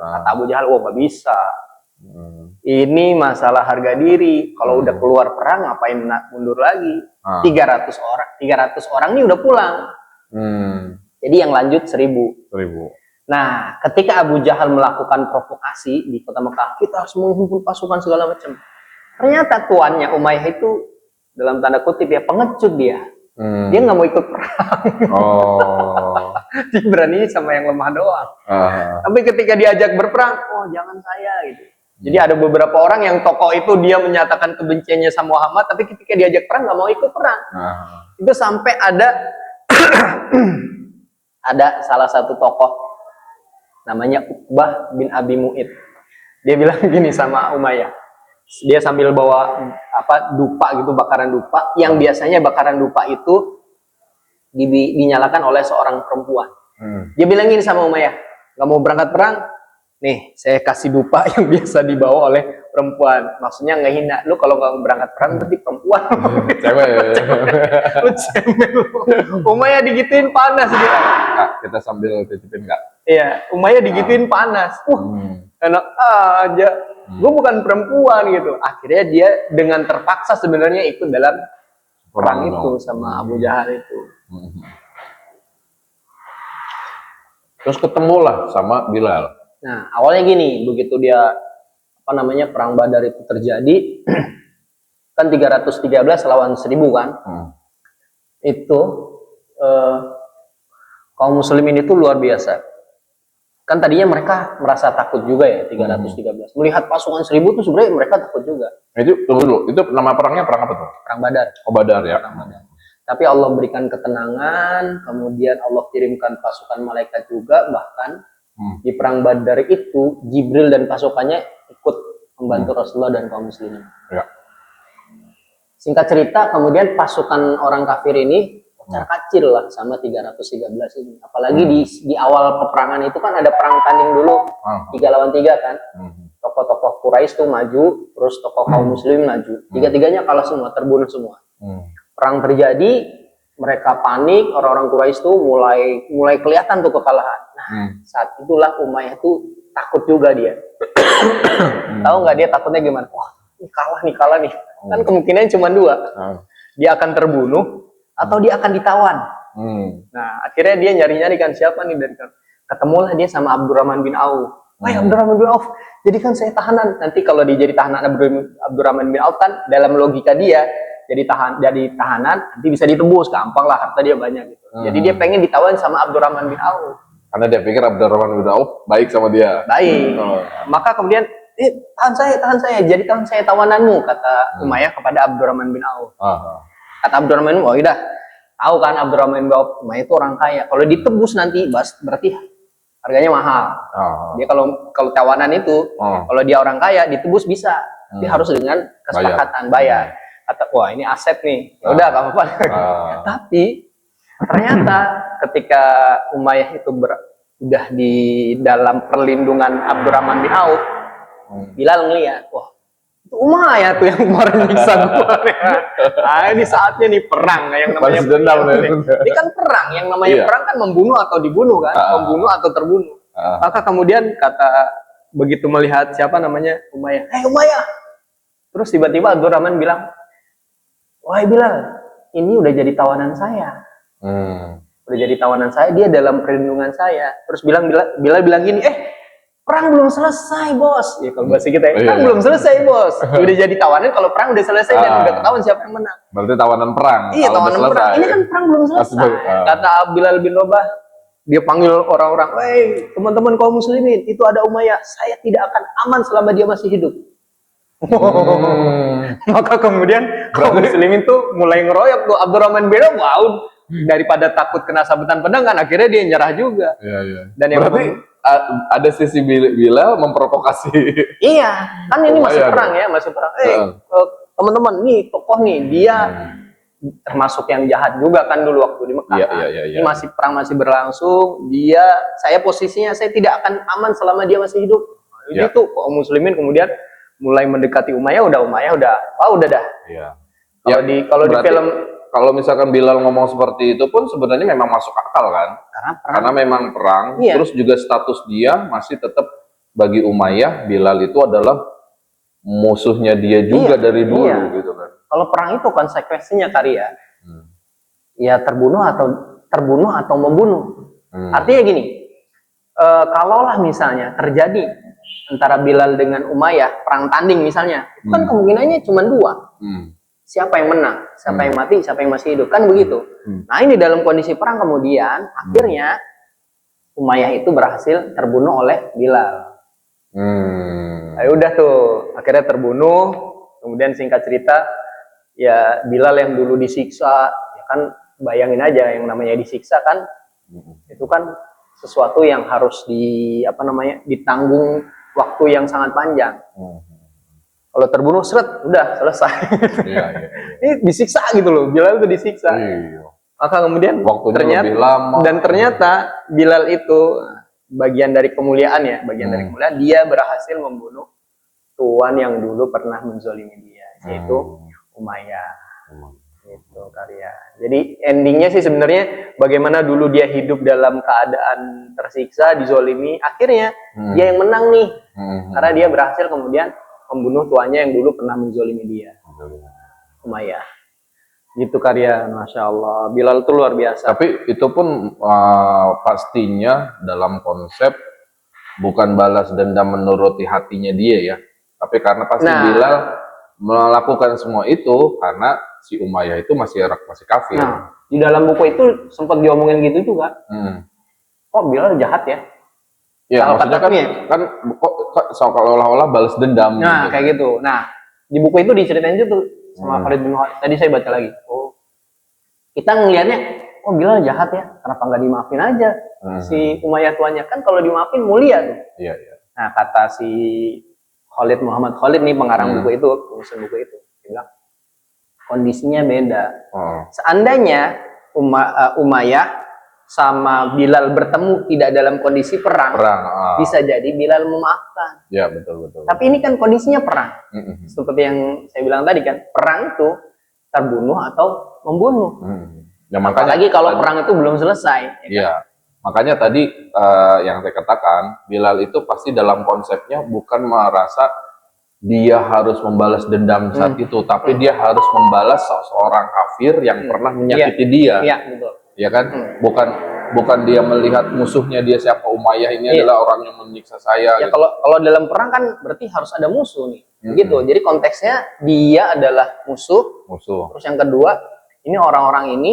Kata Abu Jahal, wah nggak bisa. Ini masalah harga diri. Kalau udah keluar perang ngapain mundur lagi? 300 orang ini udah pulang. Jadi yang lanjut 1.000. Nah, ketika Abu Jahal melakukan provokasi di kota Mekah, kita harus menghimpun pasukan segala macam. Ternyata tuannya Umayyah itu dalam tanda kutip ya pengecut dia. Dia nggak mau ikut perang. Dia berani sama yang lemah doang. Tapi ketika diajak berperang, oh jangan saya gitu. Jadi ada beberapa orang yang tokoh itu dia menyatakan kebenciannya sama Muhammad, tapi ketika diajak perang nggak mau ikut perang. Itu sampai ada salah satu tokoh namanya Uqbah bin Abi Mu'id. Dia bilang gini sama Umayyah. Dia sambil bawa dupa gitu, bakaran dupa. Yang biasanya bakaran dupa itu dinyalakan oleh seorang perempuan. Dia bilang gini sama Umayyah, nggak mau berangkat perang? Nih, saya kasih dupa yang biasa dibawa oleh perempuan. Maksudnya nggak hina. Lu kalau nggak berangkat perang berarti perempuan. Cewek. Lu cewek. Umayyah digituin panas dia. Kak, kita sambil titipin Kak. Iya, Umayyah digituin panas. Enak aja. Gue bukan perempuan gitu. Akhirnya dia dengan terpaksa sebenarnya ikut dalam perang itu sama Abu Jahal itu. Terus ketemulah sama Bilal. Nah, awalnya gini, begitu dia perang Badar itu terjadi, kan 313 lawan 1.000 kan. Itu kaum muslimin itu luar biasa. Kan tadinya mereka merasa takut juga ya, 313. Melihat pasukan 1.000 itu sebenarnya mereka takut juga. Itu tunggu dulu, itu nama perangnya perang apa tuh? Perang Badar. Oh, Badar ya. Perang Badar. Tapi Allah berikan ketenangan, kemudian Allah kirimkan pasukan malaikat juga, bahkan di perang Badar itu Jibril dan pasukannya ikut membantu Rasulullah dan kaum muslimin. Ya. Singkat cerita, kemudian pasukan orang kafir ini kacil lah sama 313 ini. Apalagi di awal peperangan itu kan ada perang tanding dulu, 3 lawan 3 kan. Tokoh-tokoh Quraisy tuh maju, terus tokoh kaum muslimin maju. Tiga-tiganya kalah semua, terbunuh semua. Perang terjadi, mereka panik, orang-orang Quraisy tuh mulai kelihatan tuh kekalahan. Nah, saat itulah Umayyah tuh takut juga dia. Tahu nggak dia takutnya gimana? Wah, ini kalah nih. Kan kemungkinan cuma 2. Dia akan terbunuh atau dia akan ditawan. Nah, akhirnya dia nyari-nyari kan siapa nih dari ketemulah dia sama Abdurrahman bin Auf. Wah, Abdurrahman bin Auf, jadi kan saya tahanan. Nanti kalau dia jadi tahanan Abdurrahman bin Auf kan dalam logika dia jadi tahanan nanti bisa ditebus, gampang lah, harta dia banyak gitu. Jadi dia pengen ditawan sama Abdurrahman bin Auf. Karena dia pikir Abdurrahman bin Auf baik sama dia. Baik. Maka kemudian tahan saya, jadikan saya tawananmu, kata Umayyah kepada Abdurrahman bin Auf. Kata Abdurrahman bin Auf, udah tahu kan Abdurrahman bin Auf, Umayyah itu orang kaya. Kalau ditebus nanti berarti harganya mahal. Dia kalau tawanan itu, kalau dia orang kaya ditebus bisa, tapi harus dengan kesepakatan bayar. Kata, wah ini aset nih, ya udah gak apa-apa. Tapi ternyata ketika Umayyah itu udah di dalam perlindungan Abdurrahman bin Auf, Bilal ngeliat, wah itu itu Umayyah tuh yang kemarin nyiksa gua. Ah, ini saatnya nih perang yang namanya Balas dendam, ini kan perang, yang namanya Iya. perang kan membunuh atau dibunuh kan, membunuh atau terbunuh. Maka kemudian kata begitu melihat siapa namanya Umayyah, Umayyah. Terus tiba-tiba Abdurrahman bilang, wahai Bilal, ini udah jadi tawanan saya. Udah jadi tawanan saya, dia dalam perlindungan saya. Terus Bilal bilang gini, perang belum selesai bos. Ya kalau bahasa kita, perang belum selesai bos. Udah jadi tawanan kalau perang udah selesai dan udah ketahuan siapa yang menang. Berarti tawanan perang. Iya, tawanan perang. Ini kan perang belum selesai. Kata Bilal bin Rabah, dia panggil orang-orang, teman-teman kaum muslimin, itu ada Umayyah. Saya tidak akan aman selama dia masih hidup. Maka kemudian kaum muslimin tuh mulai ngeroyok tuh Abdurrahman bin Auf, daripada takut kena sabetan pedang kan akhirnya dia nyerah juga. Iya. Dan yang berarti ada sisi Bilal memprovokasi. Iya, kan ini masih perang ya, masih perang. Teman-teman, nih tokoh nih, dia termasuk yang jahat juga kan dulu waktu di Mekah. Iya. Ini masih perang masih berlangsung, saya posisinya saya tidak akan aman selama dia masih hidup. Itu kaum muslimin kemudian mulai mendekati Umayyah udah dah. Iya. Kalau di film, kalau misalkan Bilal ngomong seperti itu pun sebenarnya memang masuk akal kan? Karena memang perang, terus juga status dia masih tetap bagi Umayyah, Bilal itu adalah musuhnya dia juga dari dulu gitu kan. Kalau perang itu konsekuensinya karya, ya terbunuh atau membunuh. Artinya gini, kalaulah misalnya terjadi antara Bilal dengan Umayyah perang tanding misalnya, itu kan kemungkinannya cuma dua. Siapa yang menang, siapa yang mati, siapa yang masih hidup, kan begitu. Nah ini dalam kondisi perang kemudian akhirnya Umayyah itu berhasil terbunuh oleh Bilal. Nah, udah tuh akhirnya terbunuh. Kemudian singkat cerita, ya Bilal yang dulu disiksa, ya kan bayangin aja yang namanya disiksa kan, itu kan sesuatu yang harus ditanggung waktu yang sangat panjang. Kalau terbunuh seret, udah selesai. Iya. Ini disiksa gitu loh, Bilal itu disiksa. Maka kemudian waktunya lebih lama. Dan ternyata Bilal itu bagian dari kemuliaan ya, dia berhasil membunuh tuan yang dulu pernah menzolimi dia, yaitu Umayyah. Itu karya. Jadi endingnya sih sebenarnya bagaimana dulu dia hidup dalam keadaan tersiksa, dizolimi, akhirnya dia yang menang nih, karena dia berhasil kemudian membunuh tuannya yang dulu pernah menzolimi dia, Umayyah. Gitu karya, masya Allah. Bilal itu luar biasa. Tapi itu pun pastinya dalam konsep bukan balas dendam menuruti hatinya dia ya, tapi karena pasti Bilal melakukan semua itu karena si Umayyah itu masih kafir. Nah, di dalam buku itu sempat diomongin gitu juga. Kok Bilal jahat ya? Ya, maksudnya kan kok seolah-olah balas dendam. Nah, gitu. Kayak gitu. Nah, di buku itu diceritain itu sama Khalid bin Walid. Tadi saya baca lagi. Kita ngelihatnya, Bilal jahat ya. Kenapa nggak dimaafin aja si Umayyah tuanya? Kan kalau dimaafin mulia tuh. Iya. Nah, kata si Muhammad Khalid nih pengarang buku itu, penulis buku itu, dia bilang kondisinya beda. Seandainya Umayyah sama Bilal bertemu tidak dalam kondisi perang, bisa jadi Bilal memaafkan. Ya, betul. Tapi ini kan kondisinya perang. Seperti yang saya bilang tadi kan, perang itu terbunuh atau membunuh. Ya, makanya apalagi kalau perang itu belum selesai. Iya. Makanya tadi yang saya katakan, Bilal itu pasti dalam konsepnya bukan merasa dia harus membalas dendam saat itu, tapi dia harus membalas seorang kafir yang pernah menyakiti dia. Iya, betul. Ya kan, bukan dia melihat musuhnya dia siapa, Umayyah ini adalah orang yang menyiksa saya. Ya gitu. Kalau dalam perang kan berarti harus ada musuh nih, gitu. Jadi konteksnya dia adalah musuh. Terus yang kedua, ini orang-orang ini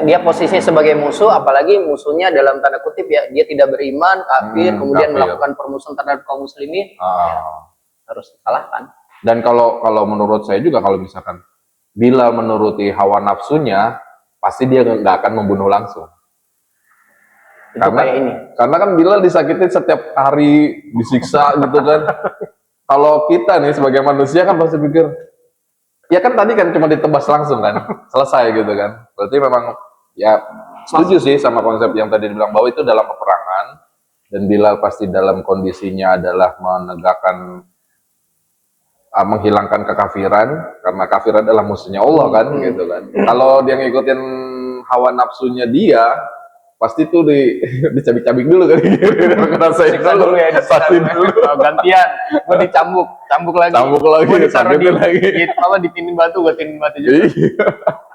dia posisinya sebagai musuh, apalagi musuhnya dalam tanda kutip ya, dia tidak beriman, kafir, kemudian melakukan permusuhan terhadap kaum muslimin, harus dikalahkan. Dan kalau menurut saya juga, kalau misalkan Bilal menuruti hawa nafsunya, pasti dia nggak akan membunuh langsung. Karena kan Bilal disakiti setiap hari, disiksa gitu kan. Kalau kita nih sebagai manusia kan pasti pikir, ya kan tadi kan cuma ditebas langsung kan, selesai gitu kan. Berarti memang ya setuju sih sama konsep yang tadi dibilang bahwa itu dalam peperangan Dan Bilal pasti dalam kondisinya adalah menegakkan, menghilangkan kekafiran, karena kafir adalah musuhnya Allah kan, gitu kan. Kalau dia ngikutin hawa nafsunya dia, pasti tuh dicabik-cabik dulu kan, ngerasain dulu ya, disatin dulu. Gantian, gue cambuk lagi, gue ditaruh ditindih batu, gue tindih batu juga.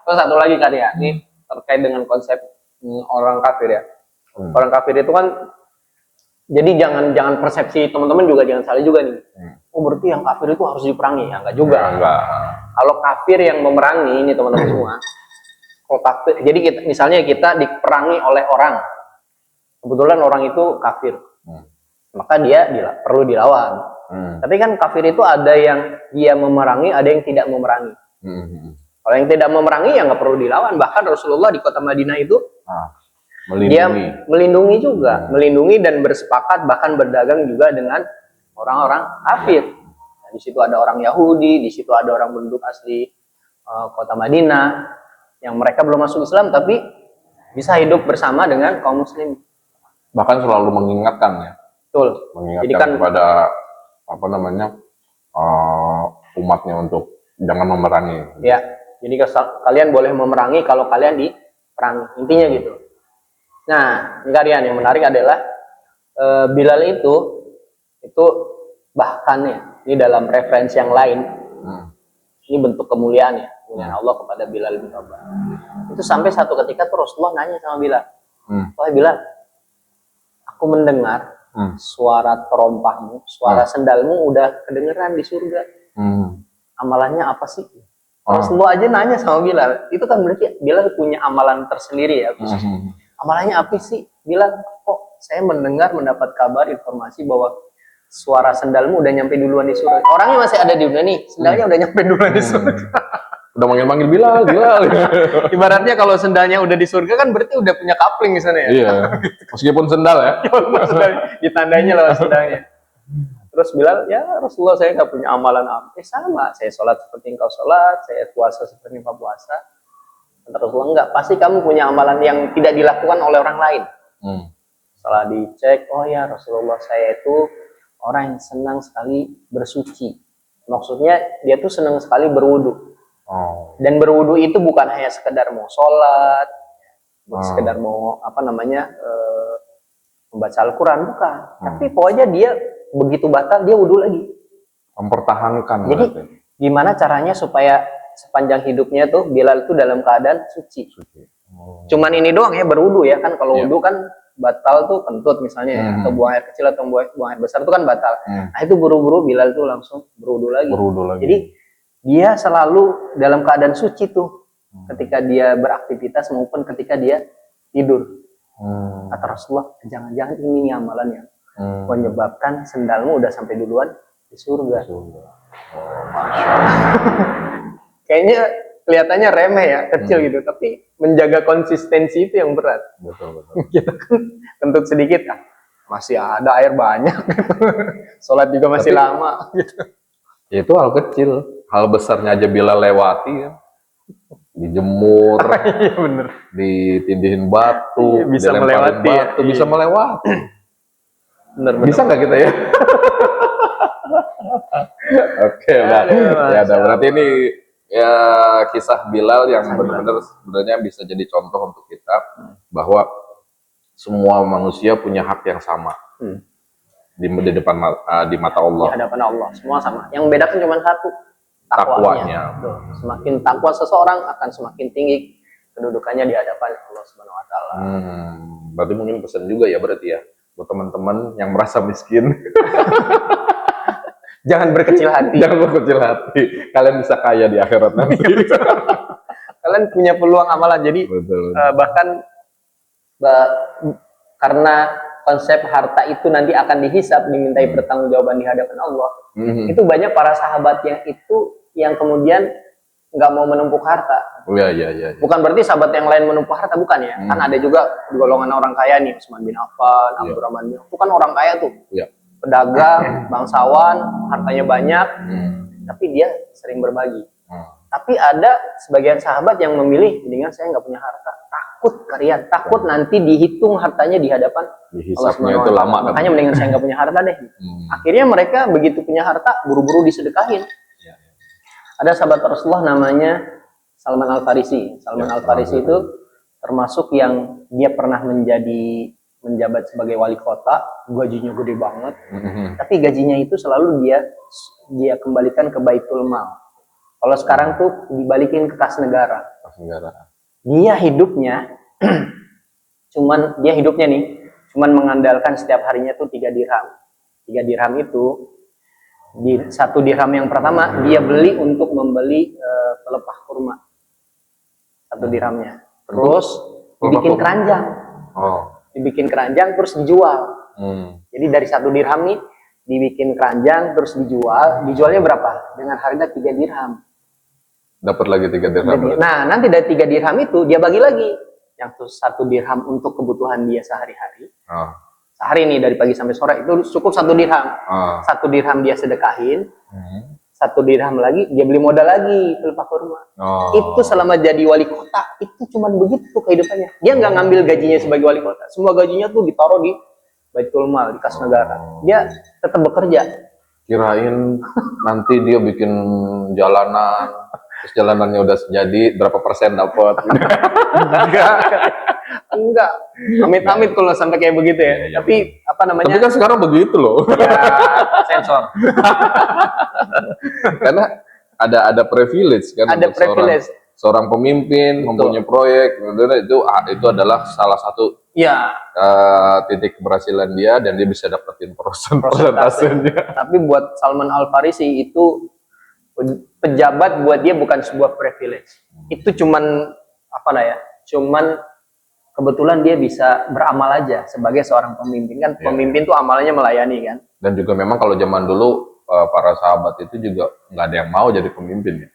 Terus satu lagi kan ya, ini terkait dengan konsep orang kafir ya. Orang kafir itu kan, jadi jangan persepsi teman-teman juga jangan salah juga nih. Oh berarti yang kafir itu harus diperangi, ya enggak juga. Enggak. Kalau kafir yang memerangi ini teman-teman semua, kalau kafir, jadi misalnya kita diperangi oleh orang, kebetulan orang itu kafir, maka dia perlu dilawan. Tapi kan kafir itu ada yang dia memerangi, ada yang tidak memerangi. Kalau yang tidak memerangi ya nggak perlu dilawan. Bahkan Rasulullah di kota Madinah itu dia melindungi juga, melindungi dan bersepakat bahkan berdagang juga dengan orang-orang kafir. Nah, di situ ada orang Yahudi, di situ ada orang penduduk asli kota Madinah yang mereka belum masuk Islam tapi bisa hidup bersama dengan kaum muslim. Bahkan selalu mengingatkan ya. Betul. Mengingatkan jadi kan, kepada umatnya untuk jangan memerangi. Ya, jadi kalian boleh memerangi kalau kalian diperangi. Intinya gitu. Nah, kalian yang menarik adalah Bilal itu bahkan ya, ini dalam referensi yang lain, ini bentuk kemuliaan ya, kemuliaan Allah kepada Bilal bin Rabah. Itu sampai satu ketika tuh Rasulullah nanya sama Bilal, wahai Bilal, aku mendengar suara terompahmu, suara sendalmu udah kedengeran di surga. Amalannya apa sih? Rasulullah aja nanya sama Bilal, itu kan berarti Bilal punya amalan tersendiri ya. Amalannya apa sih? Bilal, kok saya mendapat kabar informasi bahwa suara sendalmu udah nyampe duluan di surga. Orangnya masih ada di dunia nih, sendalnya udah nyampe duluan di surga. Udah manggil-manggil Bilal. Ibaratnya kalau sendalnya udah di surga kan berarti udah punya kapling di sana ya. Iya. Meskipun sendal ya. Ditandainya lewat sendalnya. Terus Bilal, ya Rasulullah saya nggak punya amalan apa. Sama, saya sholat seperti engkau sholat, saya puasa seperti engkau puasa. Kata Rasulullah, enggak, pasti kamu punya amalan yang tidak dilakukan oleh orang lain. Setelah dicek, oh ya Rasulullah saya itu orang yang senang sekali bersuci. Maksudnya dia tuh senang sekali berwudu. Dan berwudu itu bukan hanya sekedar mau sholat, sekedar mau membaca Al-Quran, bukan. Tapi pokoknya dia begitu batal dia wudu lagi. Mempertahankan. Jadi gimana caranya supaya sepanjang hidupnya tuh Bilal itu dalam keadaan suci. Cuman ini doang ya, berwudu ya kan. Kalau wudu kan batal tuh kentut misalnya ya, atau buang air kecil atau buang air besar itu kan batal. Nah itu buru-buru Bilal tuh langsung berwudu lagi. Jadi dia selalu dalam keadaan suci tuh ketika dia beraktivitas maupun ketika dia tidur. Kata Rasulullah, jangan-jangan ini nih amalan yang menyebabkan sendalmu udah sampai duluan di surga. Kayaknya kelihatannya remeh ya, kecil gitu, tapi menjaga konsistensi itu yang berat. Betul. Kita kan kentut sedikit, masih ada air banyak. Sholat juga masih lama. Gitu. Itu hal kecil, hal besarnya aja Bilal lewati kan. Dijemur, iya bener. Ditindihin batu, bisa melewati, batu, ya. Bisa melewati. Bener. Bisa nggak kita ya? Oke, udah. Ya, berarti ini ya kisah Bilal yang benar-benar sebenarnya bisa jadi contoh untuk kita bahwa semua manusia punya hak yang sama di depan di mata Allah. Di hadapan Allah semua sama. Yang membedakan cuma satu, takwanya. Semakin takwa seseorang akan semakin tinggi kedudukannya di hadapan Allah Subhanahu Wa Taala. Berarti mungkin pesan juga ya berarti ya buat teman-teman yang merasa miskin. Jangan berkecil hati. Jangan berkecil hati. Kalian bisa kaya di akhirat nanti. Kalian punya peluang amalan. Jadi bahkan karena konsep harta itu nanti akan dihisap, dimintai pertanggungjawaban di hadapan Allah. Itu banyak para sahabat yang kemudian nggak mau menumpuk harta. Iya. Bukan berarti sahabat yang lain menumpuk harta, bukan ya. Kan ada juga golongan orang kaya nih, Utsman bin Affan, Abdurrahman bin Auf. Itu kan orang kaya tuh. Pedagang, bangsawan, hartanya banyak, tapi dia sering berbagi. Tapi ada sebagian sahabat yang memilih, mendingan saya nggak punya harta, takut kalian, takut nanti dihitung hartanya di hadapan Allah Dihisapnya Subhanahu itu wa Ta'ala. lama kan. Makanya mendingan saya nggak punya harta deh. Akhirnya mereka begitu punya harta, buru-buru disedekahin. Ya. Ada sahabat Rasulullah namanya Salman Al-Farisi. Salman Ya, Al-Farisi itu termasuk yang dia pernah menjabat sebagai wali kota, gajinya gede banget. Tapi gajinya itu selalu dia kembalikan ke Baitul Mal. Kalau sekarang tuh dibalikin ke kas negara. Kas negara. Dia hidupnya cuman mengandalkan setiap harinya tuh 3 dirham. 3 dirham itu di 1 dirham yang pertama dia beli untuk membeli pelepah kurma. 1 dirhamnya. Terus dibikin keranjang. Dibikin keranjang terus dijual. Jadi dari 1 dirham nih dibikin keranjang terus dijual. Dijualnya berapa? Dengan harga 3 dirham. Dapat lagi 3 dirham. Nah, nanti dari 3 dirham itu dia bagi lagi. Yang tuh 1 dirham untuk kebutuhan dia sehari-hari. Sehari nih dari pagi sampai sore itu cukup 1 dirham. 1 dirham dia sedekahin. 1 dirham lagi dia beli modal lagi pelepah kurma. Itu selama jadi wali kota itu cuman begitu kehidupannya. Dia nggak ngambil gajinya sebagai wali kota. Semua gajinya tuh ditaruh di Baitul Mal, di kas negara. Dia tetap bekerja. Kirain nanti dia bikin jalanan, terus jalanannya udah jadi berapa persen dapat? Enggak. Amit-amit kalau sampai kayak begitu ya. Tapi apa namanya? Tapi kan sekarang begitu loh. Ya, sensor. Karena ada privilege kan. Ada untuk privilege. Seorang pemimpin mempunyai proyek, itu adalah salah satu titik keberhasilan dia dan dia bisa dapetin persentasenya. Tapi buat Salman Al-Farisi itu pejabat buat dia bukan sebuah privilege. Itu cuman cuman kebetulan dia bisa beramal aja sebagai seorang pemimpin kan. Pemimpin tuh amalnya melayani kan. Dan juga memang kalau zaman dulu para sahabat itu juga nggak ada yang mau jadi pemimpin ya.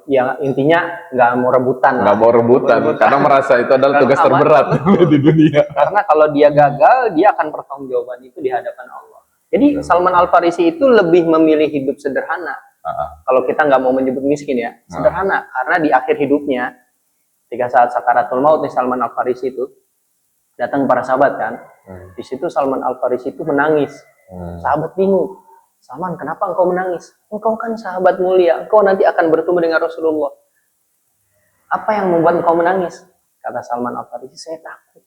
Ya intinya nggak mau rebutan. Nggak mau rebutan karena merasa itu adalah tugas terberat di dunia. Karena kalau dia gagal, dia akan pertanggungjawaban itu di hadapan Allah. Jadi Salman Al-Farisi itu lebih memilih hidup sederhana. Kalau kita nggak mau menyebut miskin ya, sederhana. Karena di akhir hidupnya, ketika saat sakaratul maut nih Salman Al-Farisi itu datang para sahabat kan. Di situ Salman Al-Farisi itu menangis. Sahabat bingung. Salman, kenapa engkau menangis? Engkau kan sahabat mulia, engkau nanti akan bertemu dengan Rasulullah. Apa yang membuat engkau menangis? Kata Salman Al-Farisi, saya takut.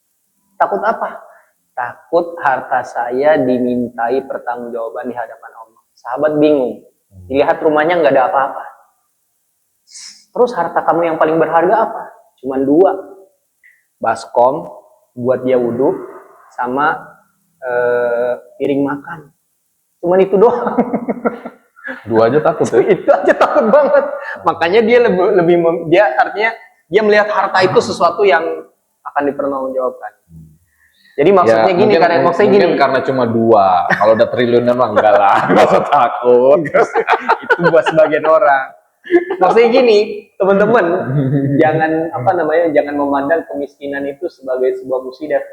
Takut apa? Takut harta saya dimintai pertanggungjawaban di hadapan Allah. Sahabat bingung. Dilihat rumahnya nggak ada apa-apa. Terus harta kamu yang paling berharga apa? Cuman 2. Baskom buat dia wudhu sama piring makan. Cuman itu doang. 2 aja takut ya? Itu aja takut banget. Makanya dia artinya dia melihat harta itu sesuatu yang akan dipertanggungjawabkan. Jadi maksudnya ya, gini, mungkin karena cuma 2. Kalau udah triliunan mah enggak lah, nggak usah takut. Itu buat sebagian orang. Maksudnya gini, teman-teman, jangan memandang kemiskinan itu sebagai sebuah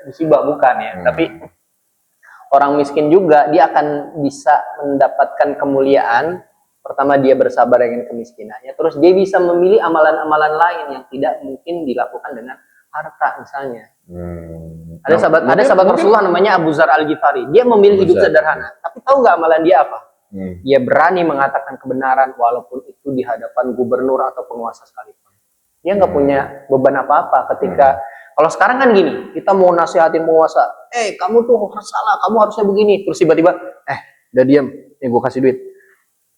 musibah bukan ya. Tapi orang miskin juga dia akan bisa mendapatkan kemuliaan. Pertama dia bersabar dengan kemiskinannya, terus dia bisa memilih amalan-amalan lain yang tidak mungkin dilakukan dengan harta misalnya. Ada sahabat Rasulullah namanya Abu Zar Al-Ghifari. Dia memilih hidup sederhana. Tapi tahu nggak amalan dia apa? Dia berani mengatakan kebenaran walaupun itu di hadapan gubernur atau penguasa sekalipun. Dia nggak punya beban apa-apa ketika kalau sekarang kan gini, kita mau nasihatin penguasa, kamu tuh salah, kamu harusnya begini. Terus tiba-tiba, udah diam, gue kasih duit.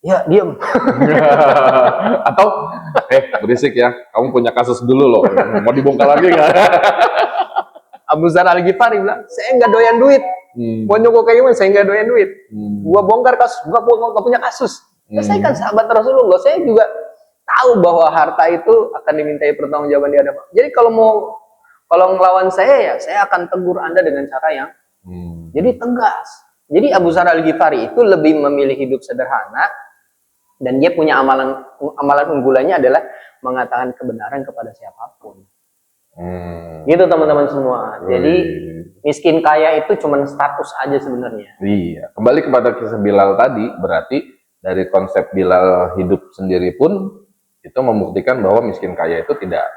Ya, diam. Atau, berisik ya, kamu punya kasus dulu loh, mau dibongkar lagi nggak? Abu Zar Al-Ghifari bilang, saya nggak doyan duit. Mau nyokok kayak gimana, saya nggak doyan duit. Gua bongkar kasus, gua punya kasus. Saya kan sahabat Rasulullah, saya juga tahu bahwa harta itu akan dimintai pertanggungjawaban di hadapan. Jadi kalau ngelawan saya ya, saya akan tegur Anda dengan cara yang jadi tegas. Jadi Abu Zar Al-Ghifari itu lebih memilih hidup sederhana dan dia punya amalan unggulannya adalah mengatakan kebenaran kepada siapapun. Gitu teman-teman semua. Jadi miskin kaya itu cuma status aja sebenarnya. Iya. Kembali kepada kisah Bilal tadi, berarti dari konsep Bilal hidup sendiri pun itu membuktikan bahwa miskin kaya itu tidak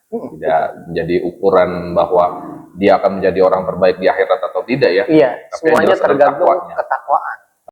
Tidak menjadi ukuran bahwa dia akan menjadi orang terbaik di akhirat atau tidak ya. Iya, Tapi semuanya jelas ada tergantung takwanya. ketakwaan.